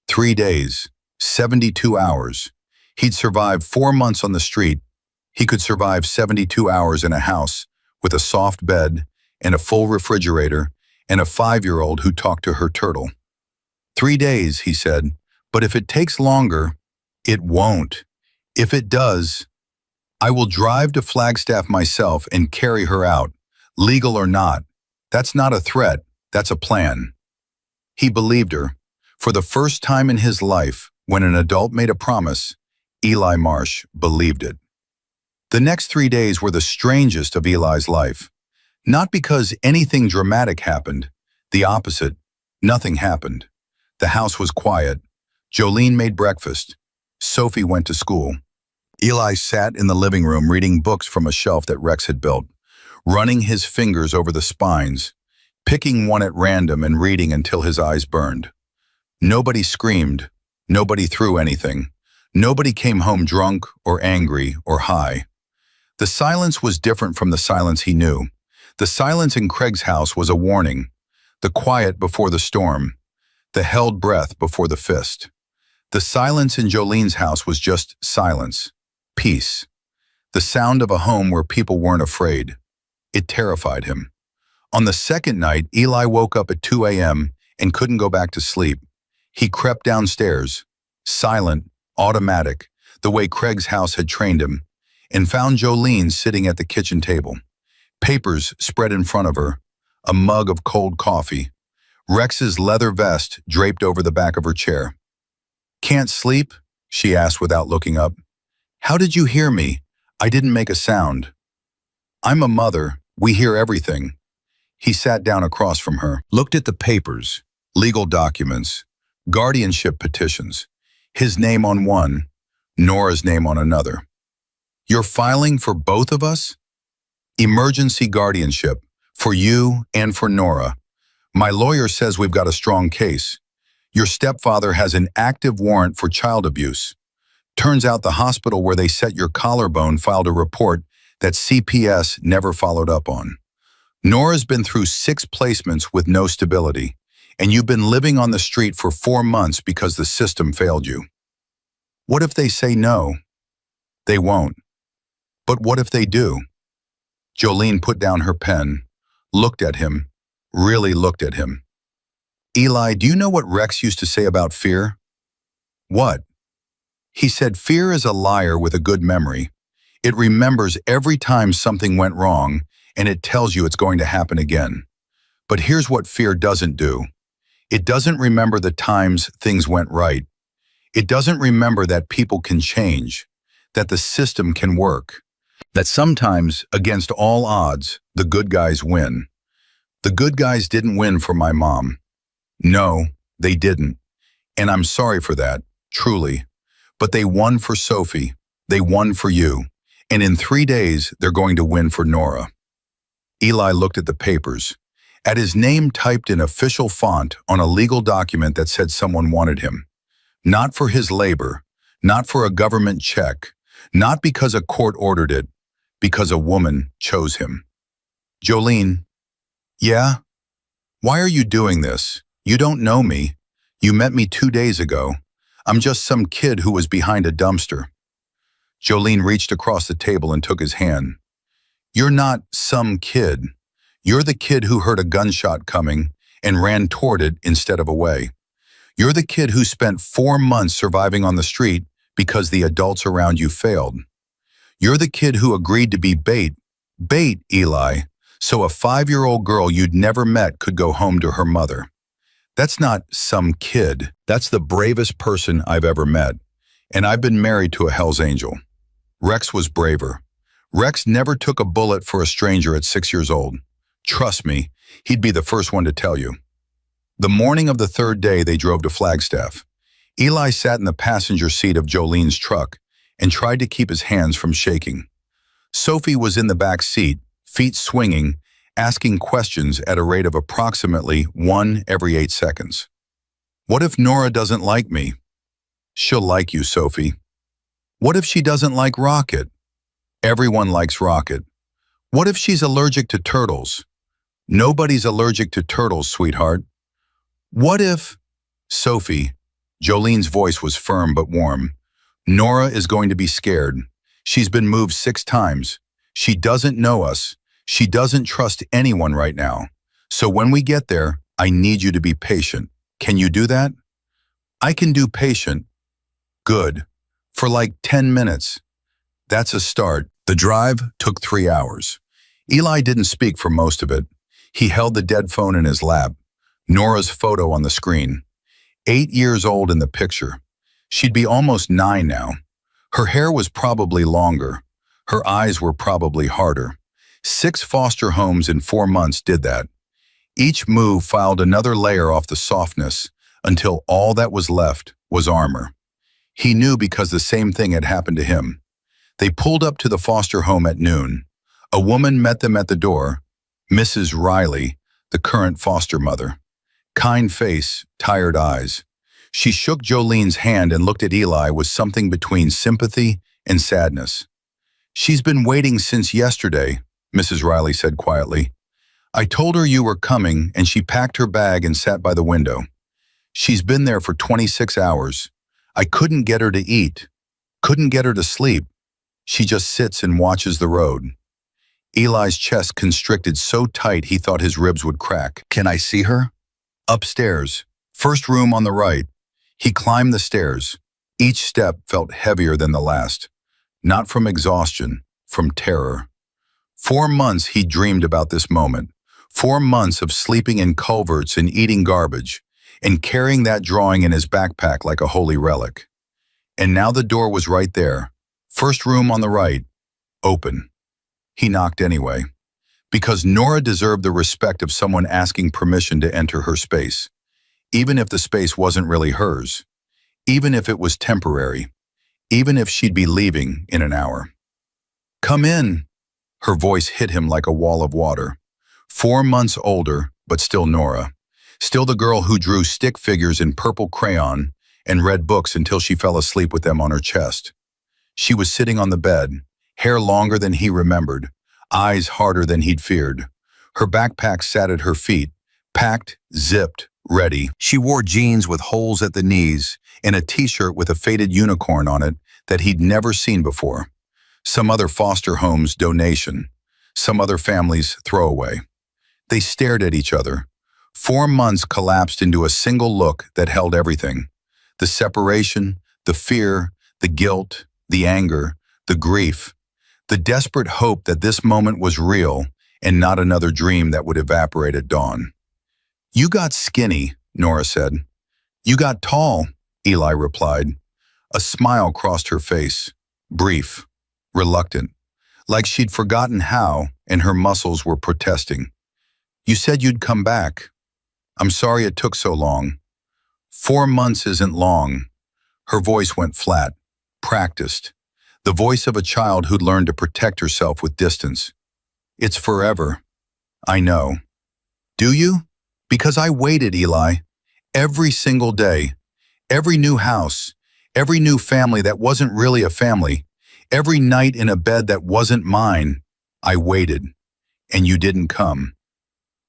Speaker 1: 3 days, 72 hours. He'd survived 4 months on the street. He could survive 72 hours in a house with a soft bed and a full refrigerator and a 5-year-old who talked to her turtle. 3 days, he said, but if it takes longer, it won't. If it does, I will drive to Flagstaff myself and carry her out, legal or not. That's not a threat, that's a plan. He believed her. For the first time in his life, when an adult made a promise, Eli Marsh believed it. The next 3 days were the strangest of Eli's life. Not because anything dramatic happened. The opposite. Nothing happened. The house was quiet. Jolene made breakfast. Sophie went to school. Eli sat in the living room reading books from a shelf that Rex had built, running his fingers over the spines, picking one at random and reading until his eyes burned. Nobody screamed. Nobody threw anything. Nobody came home drunk or angry or high. The silence was different from the silence he knew. The silence in Craig's house was a warning, the quiet before the storm, the held breath before the fist. The silence in Jolene's house was just silence, peace, the sound of a home where people weren't afraid. It terrified him. On the second night, Eli woke up at 2 a.m. and couldn't go back to sleep. He crept downstairs, silent, automatic, the way Craig's house had trained him, and found Jolene sitting at the kitchen table. Papers spread in front of her, a mug of cold coffee, Rex's leather vest draped over the back of her chair. "Can't sleep?" she asked without looking up. "How did you hear me? I didn't make a sound." "I'm a mother. We hear everything." He sat down across from her, looked at the papers, legal documents, guardianship petitions, his name on one, Nora's name on another. "You're filing for both of us?" "Emergency guardianship, for you and for Nora. My lawyer says we've got a strong case. Your stepfather has an active warrant for child abuse. Turns out the hospital where they set your collarbone filed a report that CPS never followed up on. Nora's been through 6 placements with no stability, and you've been living on the street for 4 months because the system failed you. What if they say no? They won't. But what if they do?" Jolene put down her pen, looked at him, really looked at him. "Eli, do you know what Rex used to say about fear?" "What?" "He said fear is a liar with a good memory. It remembers every time something went wrong, and it tells you it's going to happen again. But here's what fear doesn't do. It doesn't remember the times things went right. It doesn't remember that people can change, that the system can work, that sometimes, against all odds, the good guys win. The good guys didn't win for my mom. No, they didn't. And I'm sorry for that, truly. But they won for Sophie. They won for you. And in 3 days, they're going to win for Nora." Eli looked at the papers, at his name typed in official font on a legal document that said someone wanted him. Not for his labor, not for a government check, not because a court ordered it, because a woman chose him. "Jolene." "Yeah? Why are you doing this? You don't know me. You met me 2 days ago. I'm just some kid who was behind a dumpster." Jolene reached across the table and took his hand. "You're not some kid. You're the kid who heard a gunshot coming and ran toward it instead of away. You're the kid who spent 4 months surviving on the street because the adults around you failed. You're the kid who agreed to be bait, Eli, so a 5-year-old girl you'd never met could go home to her mother. That's not some kid. That's the bravest person I've ever met. And I've been married to a Hell's Angel." Rex was braver. Rex never took a bullet for a stranger at 6 years old. Trust me, he'd be the first one to tell you. The morning of the 3rd day, they drove to Flagstaff. Eli sat in the passenger seat of Jolene's truck and tried to keep his hands from shaking. Sophie was in the back seat, feet swinging, asking questions at a rate of approximately 1 every 8 seconds. "What if Nora doesn't like me?" "She'll like you, Sophie." "What if she doesn't like Rocket?" "Everyone likes Rocket." "What if she's allergic to turtles?" "Nobody's allergic to turtles, sweetheart." "What if—" "Sophie," Jolene's voice was firm but warm, "Nora is going to be scared. She's been moved 6 times. She doesn't know us. She doesn't trust anyone right now. So when we get there, I need you to be patient. Can you do that?" "I can do patient." "Good. For like 10 minutes. That's a start." The drive took 3 hours. Eli didn't speak for most of it. He held the dead phone in his lap, Nora's photo on the screen. 8 years old in the picture. She'd be almost 9 now. Her hair was probably longer. Her eyes were probably harder. 6 foster homes in 4 months did that. Each move filed another layer off the softness, until all that was left was armor. He knew because the same thing had happened to him. They pulled up to the foster home at noon. A woman met them at the door, Mrs. Riley, the current foster mother. Kind face, tired eyes. She shook Jolene's hand and looked at Eli with something between sympathy and sadness. "She's been waiting since yesterday," Mrs. Riley said quietly. "I told her you were coming and she packed her bag and sat by the window. She's been there for 26 hours. I couldn't get her to eat, couldn't get her to sleep. She just sits and watches the road." Eli's chest constricted so tight he thought his ribs would crack. "Can I see her?" "Upstairs, first room on the right." He climbed the stairs. Each step felt heavier than the last. Not from exhaustion, from terror. 4 months he dreamed about this moment. 4 months of sleeping in culverts and eating garbage, and carrying that drawing in his backpack like a holy relic. And now the door was right there. First room on the right, open. He knocked anyway, because Nora deserved the respect of someone asking permission to enter her space, even if the space wasn't really hers, even if it was temporary, even if she'd be leaving in an hour. "Come in." Her voice hit him like a wall of water. 4 months older, but still Nora. Still the girl who drew stick figures in purple crayon and read books until she fell asleep with them on her chest. She was sitting on the bed, hair longer than he remembered, eyes harder than he'd feared. Her backpack sat at her feet, packed, zipped, ready. She wore jeans with holes at the knees and a t-shirt with a faded unicorn on it that he'd never seen before. Some other foster home's donation, some other family's throwaway. They stared at each other. 4 months collapsed into a single look that held everything. The separation, the fear, the guilt, the anger, the grief, the desperate hope that this moment was real and not another dream that would evaporate at dawn. "You got skinny," Nora said. "You got tall," Eli replied. A smile crossed her face, brief, reluctant, like she'd forgotten how and her muscles were protesting. "You said you'd come back. I'm sorry it took so long." 4 months isn't long. Her voice went flat, practiced, the voice of a child who'd learned to protect herself with distance. "It's forever. I know." "Do you?" "Because I waited, Eli. Every single day. Every new house. Every new family that wasn't really a family. Every night in a bed that wasn't mine. I waited. And you didn't come.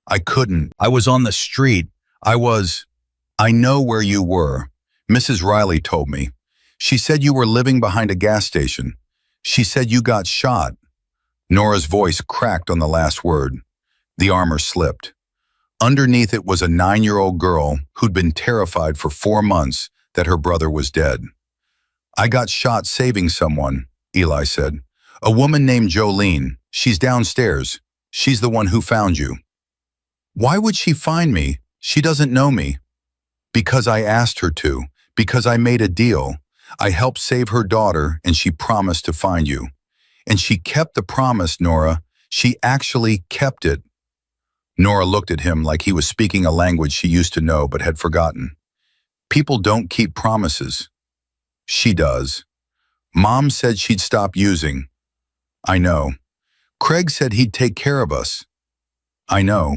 Speaker 1: I couldn't. I was on the street. I know where you were. Mrs. Riley told me. She said you were living behind a gas station. She said you got shot." Nora's voice cracked on the last word. The armor slipped. Underneath it was a 9-year-old girl who'd been terrified for 4 months that her brother was dead. "I got shot saving someone," Eli said. "A woman named Jolene. She's downstairs. She's the one who found you." "Why would she find me? She doesn't know me." "Because I asked her to. Because I made a deal. I helped save her daughter and she promised to find you. And she kept the promise, Nora. She actually kept it." Nora looked at him like he was speaking a language she used to know but had forgotten. "People don't keep promises." "She does. Mom said she'd stop using." "I know. Craig said he'd take care of us." "I know.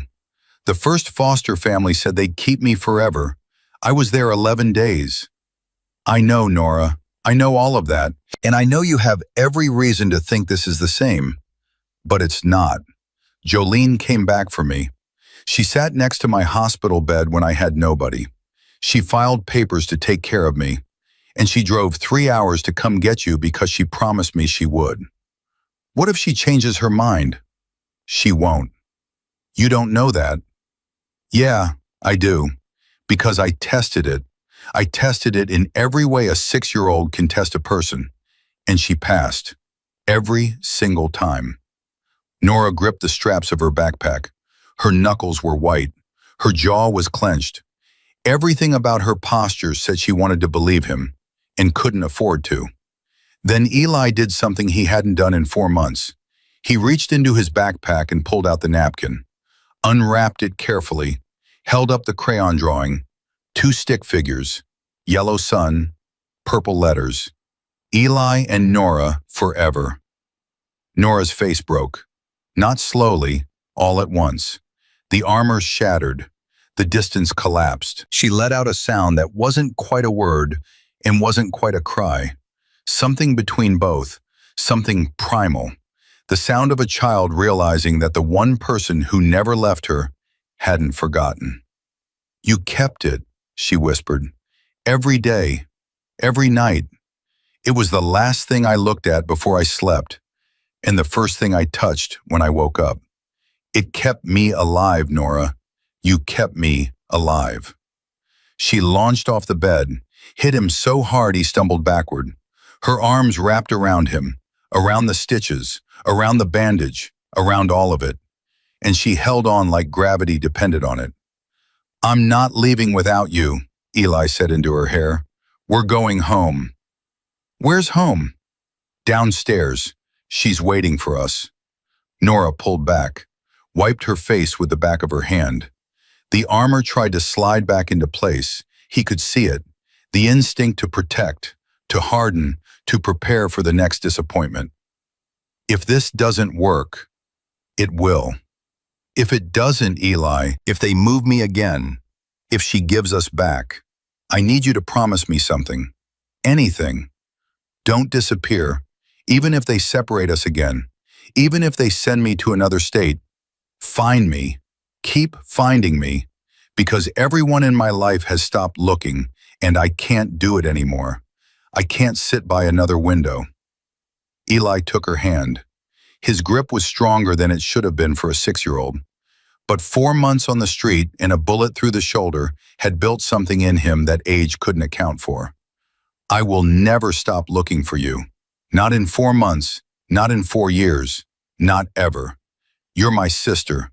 Speaker 1: The first foster family said they'd keep me forever. I was there 11 days. "I know, Nora. I know all of that. And I know you have every reason to think this is the same. But it's not. Jolene came back for me. She sat next to my hospital bed when I had nobody. She filed papers to take care of me. And she drove 3 hours to come get you because she promised me she would. What if she changes her mind?" "She won't." "You don't know that." "Yeah, I do. Because I tested it. I tested it in every way a 6-year-old can test a person. And she passed. Every single time." Nora gripped the straps of her backpack. Her knuckles were white. Her jaw was clenched. Everything about her posture said she wanted to believe him, and couldn't afford to. Then Eli did something he hadn't done in 4 months. He reached into his backpack and pulled out the napkin, unwrapped it carefully, held up the crayon drawing, Two stick figures, yellow sun, purple letters. Eli and Nora forever. Nora's face broke. Not slowly, all at once. The armor shattered. The distance collapsed. She let out a sound that wasn't quite a word and wasn't quite a cry. Something between both, something primal. The sound of a child realizing that the one person who never left her hadn't forgotten. "You kept it," she whispered. "Every day, every night. It was the last thing I looked at before I slept, and the first thing I touched when I woke up. It kept me alive, Nora. You kept me alive." She launched off the bed, hit him so hard he stumbled backward. Her arms wrapped around him, around the stitches, around the bandage, around all of it, and she held on like gravity depended on it. "I'm not leaving without you," Eli said into her hair. "We're going home." "Where's home?" "Downstairs. She's waiting for us." Nora pulled back, wiped her face with the back of her hand. The armor tried to slide back into place. He could see it, the instinct to protect, to harden, to prepare for the next disappointment. "If this doesn't work, it will. If it doesn't, Eli, if they move me again, if she gives us back, I need you to promise me something. Anything. Don't disappear, even if they separate us again, even if they send me to another state. Find me. Keep finding me, because everyone in my life has stopped looking, and I can't do it anymore. I can't sit by another window." Eli took her hand. His grip was stronger than it should have been for a 6-year-old. But 4 months on the street and a bullet through the shoulder had built something in him that age couldn't account for. "I will never stop looking for you. Not in 4 months, not in 4 years, not ever. You're my sister,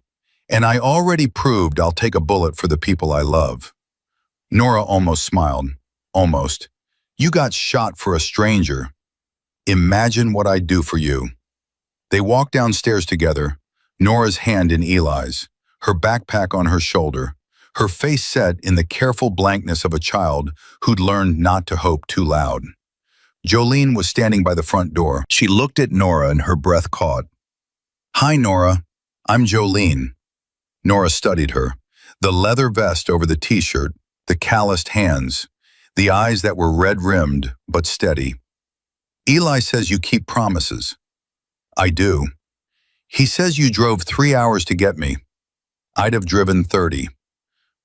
Speaker 1: and I already proved I'll take a bullet for the people I love." Nora almost smiled. Almost. "You got shot for a stranger. Imagine what I'd do for you." They walked downstairs together, Nora's hand in Eli's, her backpack on her shoulder, her face set in the careful blankness of a child who'd learned not to hope too loud. Jolene was standing by the front door. She looked at Nora and her breath caught. "Hi, Nora. I'm Jolene." Nora studied her, the leather vest over the t-shirt, the calloused hands, the eyes that were red-rimmed but steady. "Eli says you keep promises." "I do. He says you drove 3 hours to get me. I'd have driven 30.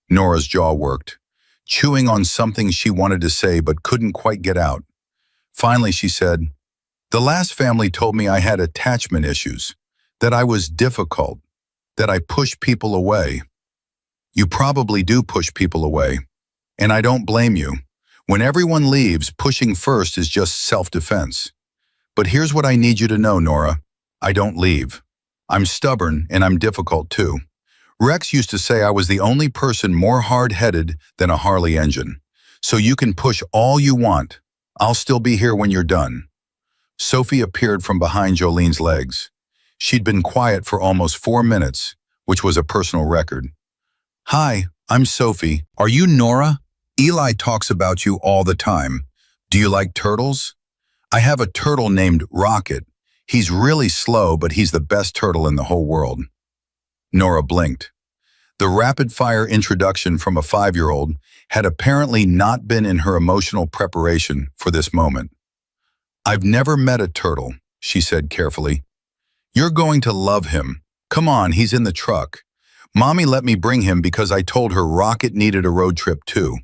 Speaker 1: Nora's jaw worked, chewing on something she wanted to say but couldn't quite get out. Finally, she said, "The last family told me I had attachment issues, that I was difficult, that I push people away." "You probably do push people away, and I don't blame you. When everyone leaves, pushing first is just self-defense. But here's what I need you to know, Nora. I don't leave. I'm stubborn and I'm difficult too. Rex used to say I was the only person more hard-headed than a Harley engine. So you can push all you want. I'll still be here when you're done." Sophie appeared from behind Jolene's legs. She'd been quiet for almost 4 minutes, which was a personal record. "Hi, I'm Sophie. Are you Nora? Eli talks about you all the time. Do you like turtles? I have a turtle named Rocket. He's really slow, but he's the best turtle in the whole world." Nora blinked. The rapid-fire introduction from a 5-year-old had apparently not been in her emotional preparation for this moment. "I've never met a turtle," she said carefully. "You're going to love him. Come on, he's in the truck. Mommy let me bring him because I told her Rocket needed a road trip too."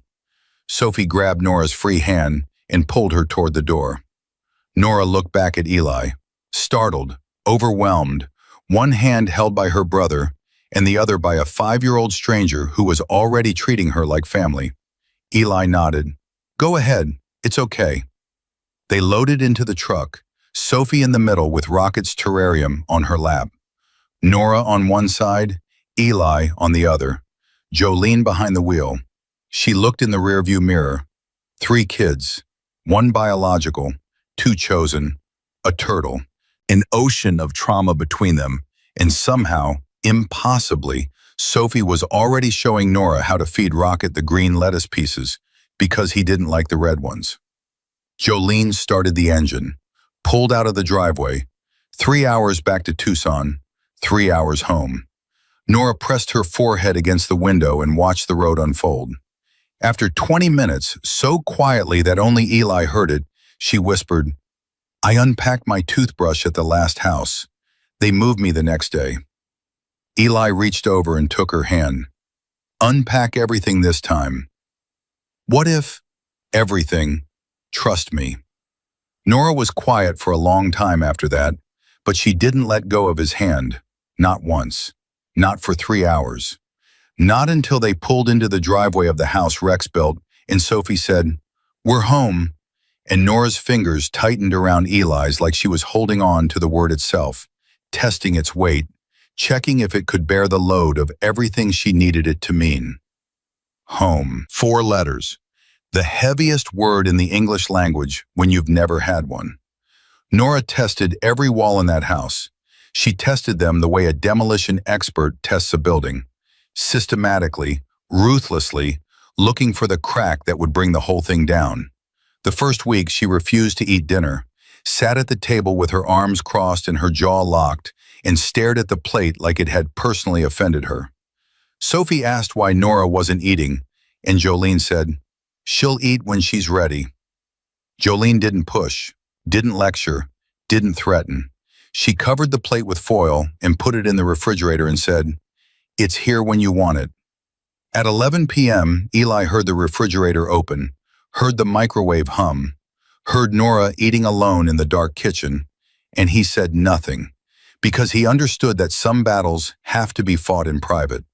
Speaker 1: Sophie grabbed Nora's free hand and pulled her toward the door. Nora looked back at Eli, startled, overwhelmed, one hand held by her brother and the other by a 5-year-old stranger who was already treating her like family. Eli nodded. "Go ahead, it's okay." They loaded into the truck, Sophie in the middle with Rocket's terrarium on her lap. Nora on one side, Eli on the other, Jolene behind the wheel. She looked in the rearview mirror. 3 kids, 1 biological, 2 chosen, a turtle, an ocean of trauma between them, and somehow, impossibly, Sophie was already showing Nora how to feed Rocket the green lettuce pieces because he didn't like the red ones. Jolene started the engine, pulled out of the driveway. 3 hours back to Tucson, 3 hours home. Nora pressed her forehead against the window and watched the road unfold. After 20 minutes, so quietly that only Eli heard it, she whispered, "I unpacked my toothbrush at the last house. They moved me the next day." Eli reached over and took her hand. "Unpack everything this time." "What if?" "Everything. Trust me." Nora was quiet for a long time after that, but she didn't let go of his hand. Not once. Not for 3 hours. Not until they pulled into the driveway of the house Rex built, and Sophie said, "We're home." And Nora's fingers tightened around Eli's like she was holding on to the word itself, testing its weight, checking if it could bear the load of everything she needed it to mean. Home. 4 letters. The heaviest word in the English language when you've never had one. Nora tested every wall in that house. She tested them the way a demolition expert tests a building. Systematically, ruthlessly, looking for the crack that would bring the whole thing down. The first week, she refused to eat dinner, sat at the table with her arms crossed and her jaw locked, and stared at the plate like it had personally offended her. Sophie asked why Nora wasn't eating, and Jolene said, "She'll eat when she's ready." Jolene didn't push, didn't lecture, didn't threaten. She covered the plate with foil and put it in the refrigerator and said, "It's here when you want it." At 11 p.m., Eli heard the refrigerator open, heard the microwave hum, heard Nora eating alone in the dark kitchen, and he said nothing, because he understood that some battles have to be fought in private.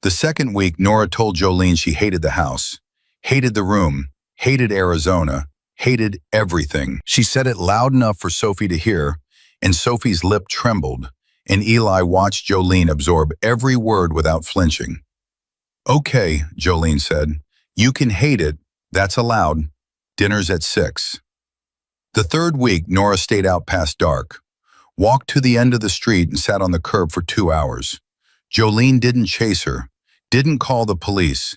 Speaker 1: The second week, Nora told Jolene she hated the house, hated the room, hated Arizona, hated everything. She said it loud enough for Sophie to hear, and Sophie's lip trembled, and Eli watched Jolene absorb every word without flinching. "Okay," Jolene said, "you can hate it. That's allowed. Dinner's at 6. The third week, Nora stayed out past dark, walked to the end of the street and sat on the curb for 2 hours. Jolene didn't chase her, didn't call the police.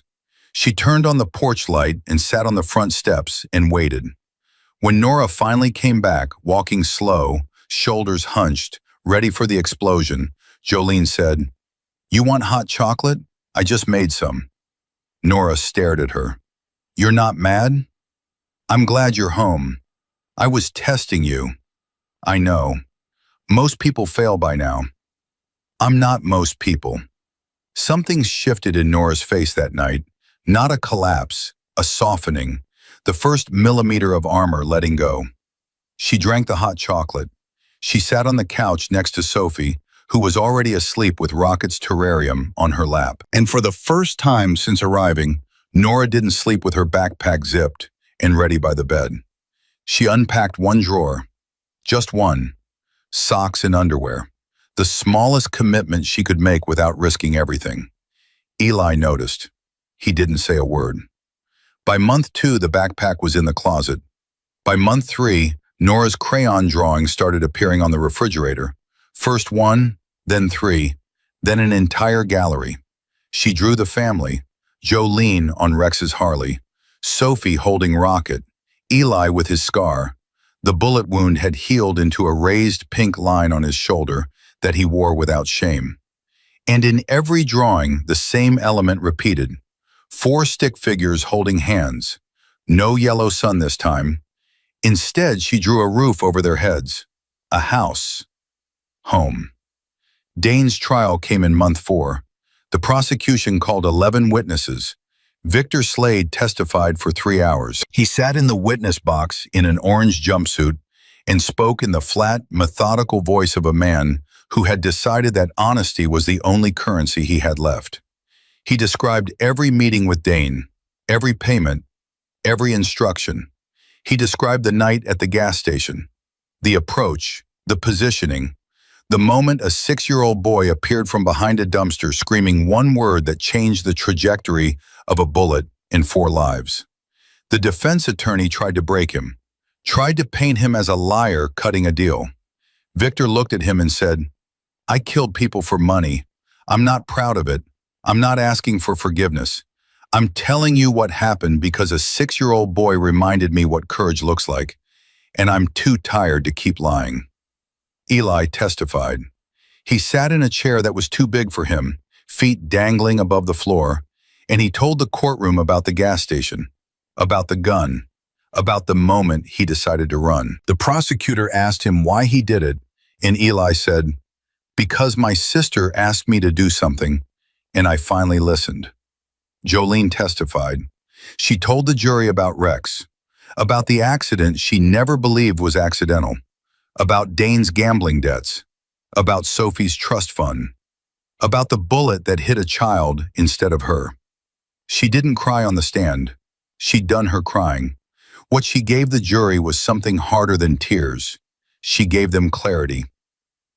Speaker 1: She turned on the porch light and sat on the front steps and waited. When Nora finally came back, walking slow, shoulders hunched, ready for the explosion, Jolene said, "You want hot chocolate? I just made some." Nora stared at her. "You're not mad?" "I'm glad you're home. I was testing you." "I know. Most people fail by now." "I'm not most people." Something shifted in Nora's face that night. Not a collapse, a softening, the first millimeter of armor letting go. She drank the hot chocolate. She sat on the couch next to Sophie, who was already asleep with Rocket's terrarium on her lap. And for the first time since arriving, Nora didn't sleep with her backpack zipped and ready by the bed. She unpacked one drawer, just one, socks and underwear, the smallest commitment she could make without risking everything. Eli noticed. He didn't say a word. By month 2, the backpack was in the closet. By month 3, Nora's crayon drawings started appearing on the refrigerator. First 1, then 3, then an entire gallery. She drew the family, Jolene on Rex's Harley, Sophie holding Rocket, Eli with his scar. The bullet wound had healed into a raised pink line on his shoulder that he wore without shame. And in every drawing, the same element repeated. 4 stick figures holding hands. No yellow sun this time. Instead, she drew a roof over their heads. A house. Home. Dane's trial came in month 4. The prosecution called 11 witnesses. Victor Slade testified for 3 hours. He sat in the witness box in an orange jumpsuit and spoke in the flat, methodical voice of a man who had decided that honesty was the only currency he had left. He described every meeting with Dane, every payment, every instruction. He described the night at the gas station, the approach, the positioning, the moment a 6-year-old boy appeared from behind a dumpster screaming one word that changed the trajectory of a bullet in 4 lives. The defense attorney tried to break him, tried to paint him as a liar cutting a deal. Victor looked at him and said, "I killed people for money. I'm not proud of it. I'm not asking for forgiveness. I'm telling you what happened because a 6-year-old boy reminded me what courage looks like, and I'm too tired to keep lying." Eli testified. He sat in a chair that was too big for him, feet dangling above the floor, and he told the courtroom about the gas station, about the gun, about the moment he decided to run. The prosecutor asked him why he did it, and Eli said, "Because my sister asked me to do something, and I finally listened." Jolene testified. She told the jury about Rex, about the accident she never believed was accidental, about Dane's gambling debts, about Sophie's trust fund, about the bullet that hit a child instead of her. She didn't cry on the stand. She'd done her crying. What she gave the jury was something harder than tears. She gave them clarity.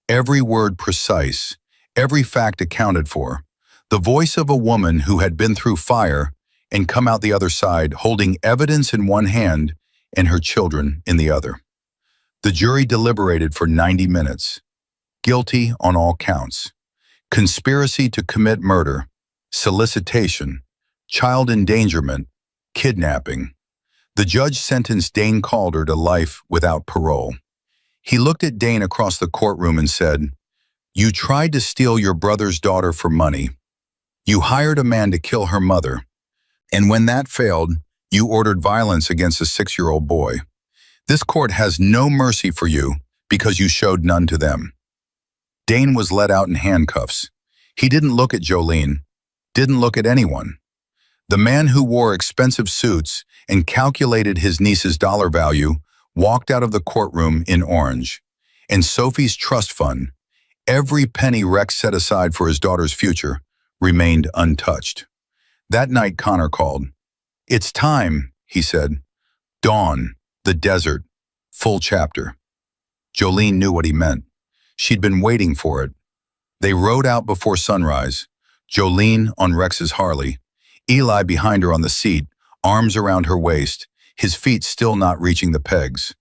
Speaker 1: Every word precise, every fact accounted for. The voice of a woman who had been through fire and come out the other side holding evidence in one hand and her children in the other. The jury deliberated for 90 minutes. Guilty on all counts. Conspiracy to commit murder, solicitation, child endangerment, kidnapping. The judge sentenced Dane Calder to life without parole. He looked at Dane across the courtroom and said, "You tried to steal your brother's daughter for money. You hired a man to kill her mother. And when that failed, you ordered violence against a 6-year-old boy. This court has no mercy for you because you showed none to them." Dane was let out in handcuffs. He didn't look at Jolene, didn't look at anyone. The man who wore expensive suits and calculated his niece's dollar value walked out of the courtroom in orange. And Sophie's trust fund, every penny Rex set aside for his daughter's future, remained untouched. That night Connor called. "It's time," he said. "Dawn, the desert, full chapter." Jolene knew what he meant. She'd been waiting for it. They rode out before sunrise, Jolene on Rex's Harley, Eli behind her on the seat, arms around her waist, his feet still not reaching the pegs.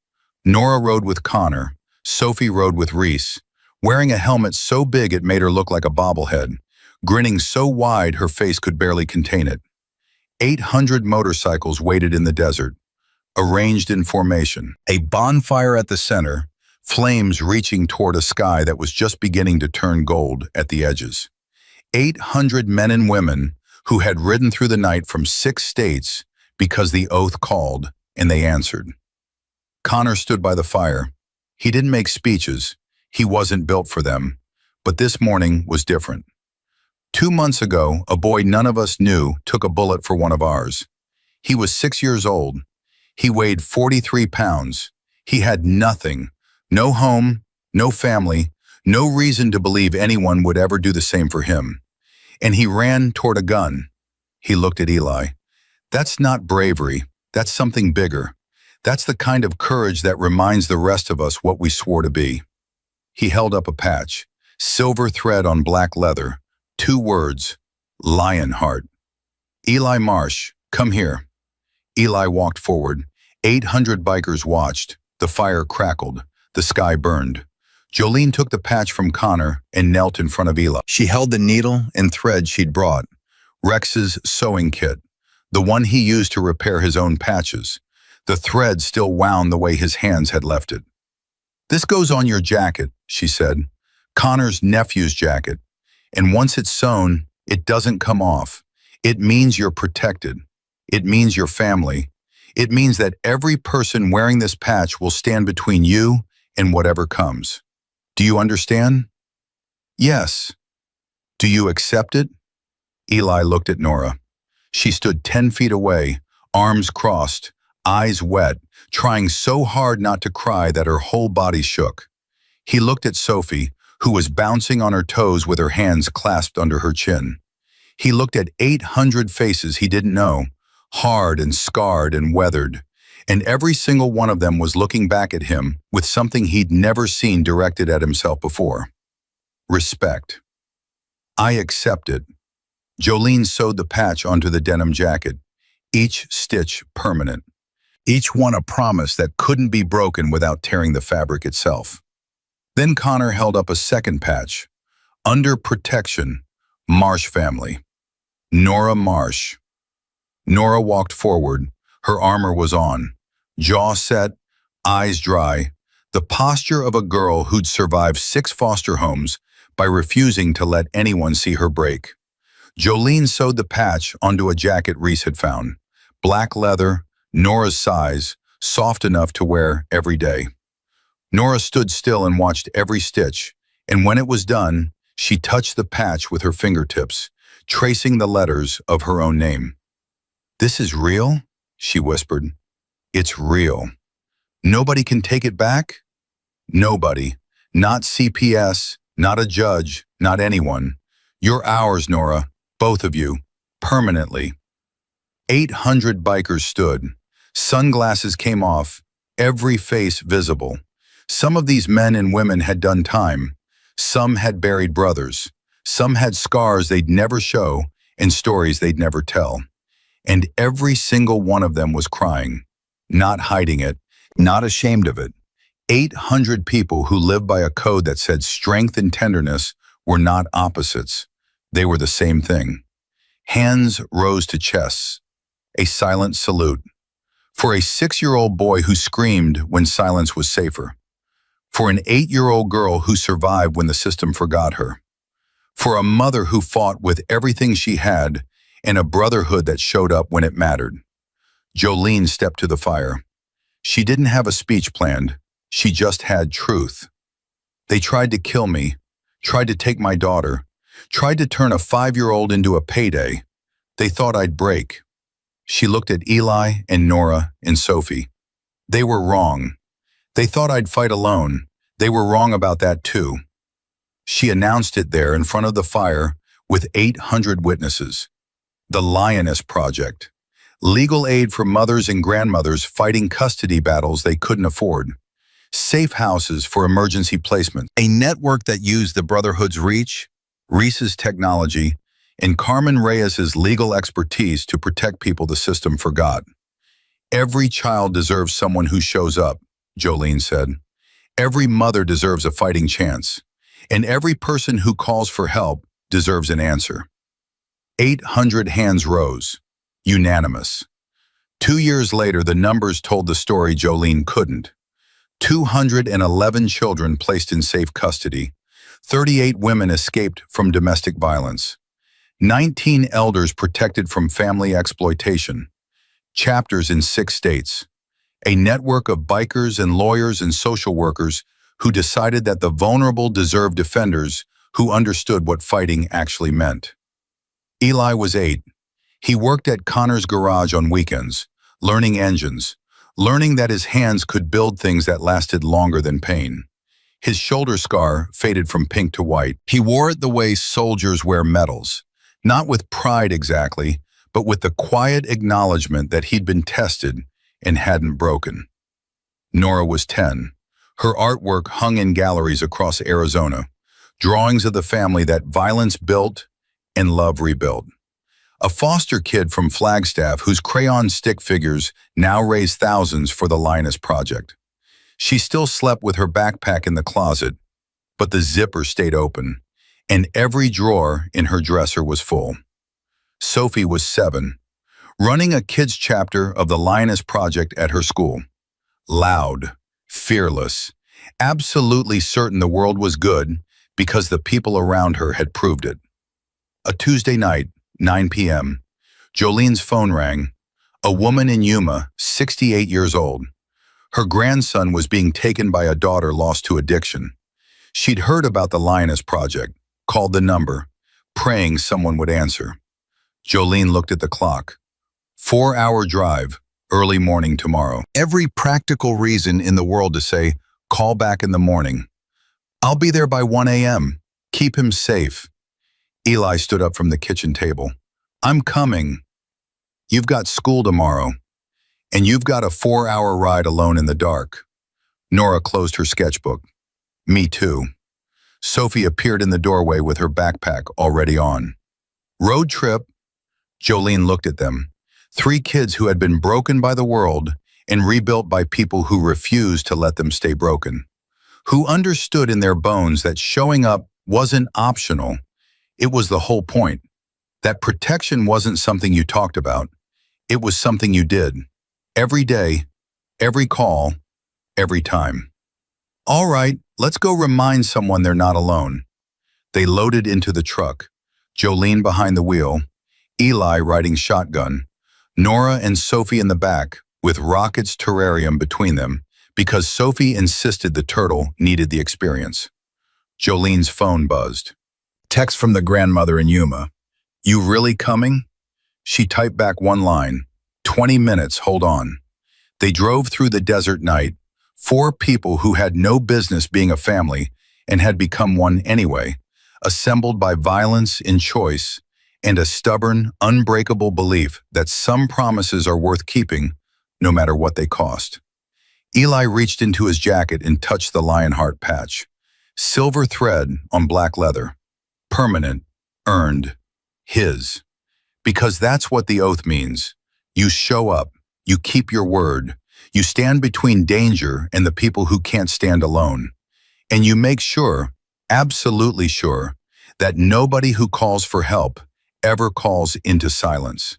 Speaker 1: Nora rode with Connor. Sophie rode with Reese, wearing a helmet so big it made her look like a bobblehead, grinning so wide her face could barely contain it. 800 motorcycles waited in the desert, arranged in formation. A bonfire at the center, flames reaching toward a sky that was just beginning to turn gold at the edges. 800 men and women who had ridden through the night from 6 states because the oath called, and they answered. Connor stood by the fire. He didn't make speeches. He wasn't built for them. But this morning was different. 2 months ago, a boy none of us knew took a bullet for one of ours. He was 6 years old. He weighed 43 pounds. He had nothing. No home, no family, no reason to believe anyone would ever do the same for him. And he ran toward a gun. He looked at Eli. That's not bravery. That's something bigger. That's the kind of courage that reminds the rest of us what we swore to be. He held up a patch, silver thread on black leather, 2 words, Lionheart. "Eli Marsh, come here." Eli walked forward. 800 bikers watched. The fire crackled. The sky burned. Jolene took the patch from Connor and knelt in front of Eli. She held the needle and thread she'd brought, Rex's sewing kit, the one he used to repair his own patches. The thread still wound the way his hands had left it. "This goes on your jacket," she said, "Connor's nephew's jacket. And once it's sewn, it doesn't come off. It means you're protected. It means your family. It means that every person wearing this patch will stand between you and whatever comes. Do you understand?" "Yes." "Do you accept it?" Eli looked at Nora. She stood 10 feet away, arms crossed, eyes wet, trying so hard not to cry that her whole body shook. He looked at Sophie, who was bouncing on her toes with her hands clasped under her chin. He looked at 800 faces he didn't know, hard and scarred and weathered, and every single one of them was looking back at him with something he'd never seen directed at himself before. Respect. "I accept it." Jolene sewed the patch onto the denim jacket, each stitch permanent, each one a promise that couldn't be broken without tearing the fabric itself. Then Connor held up a second patch, "Under protection, Marsh family. Nora Marsh. Nora walked forward. Her armor was on. Jaw set, eyes dry. The posture of a girl who'd survived 6 foster homes by refusing to let anyone see her break. Jolene sewed the patch onto a jacket Reese had found. Black leather, Nora's size, soft enough to wear every day. Nora stood still and watched every stitch, and when it was done, she touched the patch with her fingertips, tracing the letters of her own name. "This is real?" she whispered. "It's real. Nobody can take it back?" "Nobody. Not CPS, not a judge, not anyone. You're ours, Nora, both of you, permanently." 800 bikers stood. Sunglasses came off, every face visible. Some of these men and women had done time. Some had buried brothers. Some had scars they'd never show and stories they'd never tell. And every single one of them was crying, not hiding it, not ashamed of it. 800 people who lived by a code that said strength and tenderness were not opposites. They were the same thing. Hands rose to chests, a silent salute. For a 6-year-old boy who screamed when silence was safer. For an 8-year-old girl who survived when the system forgot her. For a mother who fought with everything she had and a brotherhood that showed up when it mattered. Jolene stepped to the fire. She didn't have a speech planned. She just had truth. "They tried to kill me, tried to take my daughter, tried to turn a 5-year-old into a payday. They thought I'd break." She looked at Eli and Nora and Sophie. "They were wrong. They thought I'd fight alone. They were wrong about that too." She announced it there in front of the fire with 800 witnesses. The Lioness Project. Legal aid for mothers and grandmothers fighting custody battles they couldn't afford. Safe houses for emergency placement. A network that used the Brotherhood's reach, Reese's technology, and Carmen Reyes's legal expertise to protect people the system forgot. "Every child deserves someone who shows up," Jolene said. "Every mother deserves a fighting chance. And every person who calls for help deserves an answer." 800 hands rose, unanimous. 2 years later, the numbers told the story Jolene couldn't. 211 children placed in safe custody. 38 women escaped from domestic violence. 19 elders protected from family exploitation. Chapters in 6 states. A network of bikers and lawyers and social workers who decided that the vulnerable deserved defenders who understood what fighting actually meant. Eli was 8. He worked at Connor's garage on weekends, learning engines, learning that his hands could build things that lasted longer than pain. His shoulder scar faded from pink to white. He wore it the way soldiers wear medals, not with pride exactly, but with the quiet acknowledgement that he'd been tested and hadn't broken. Nora was 10. Her artwork hung in galleries across Arizona, drawings of the family that violence built and love rebuilt. A foster kid from Flagstaff whose crayon stick figures now raise thousands for the Lioness Project. She still slept with her backpack in the closet, but the zipper stayed open, and every drawer in her dresser was full. Sophie was 7, running a kids' chapter of the Lioness Project at her school. Loud, fearless, absolutely certain the world was good because the people around her had proved it. A Tuesday night, 9 p.m., Jolene's phone rang. A woman in Yuma, 68 years old. Her grandson was being taken by a daughter lost to addiction. She'd heard about the Lioness Project, called the number, praying someone would answer. Jolene looked at the clock. 4-hour drive, early morning tomorrow. Every practical reason in the world to say, call back in the morning. "I'll be there by 1 a.m. Keep him safe." Eli stood up from the kitchen table. "I'm coming. You've got school tomorrow, and you've got a 4-hour ride alone in the dark." Nora closed her sketchbook. "Me too." Sophie appeared in the doorway with her backpack already on. "Road trip." Jolene looked at them. 3 kids who had been broken by the world and rebuilt by people who refused to let them stay broken. Who understood in their bones that showing up wasn't optional. It was the whole point. That protection wasn't something you talked about. It was something you did. Every day, every call, every time. All right, let's go remind someone they're not alone. They loaded into the truck. Jolene behind the wheel, Eli riding shotgun, Nora and Sophie in the back, with Rocket's terrarium between them, because Sophie insisted the turtle needed the experience. Jolene's phone buzzed. Text from the grandmother in Yuma. You really coming? She typed back one line. 20 minutes, hold on. They drove through the desert night, 4 people who had no business being a family and had become one anyway, assembled by violence in choice and a stubborn, unbreakable belief that some promises are worth keeping, no matter what they cost. Eli reached into his jacket and touched the Lionheart patch. Silver thread on black leather. Permanent, earned, his. Because that's what the oath means. You show up, you keep your word, you stand between danger and the people who can't stand alone. And you make sure, absolutely sure, that nobody who calls for help ever calls into silence.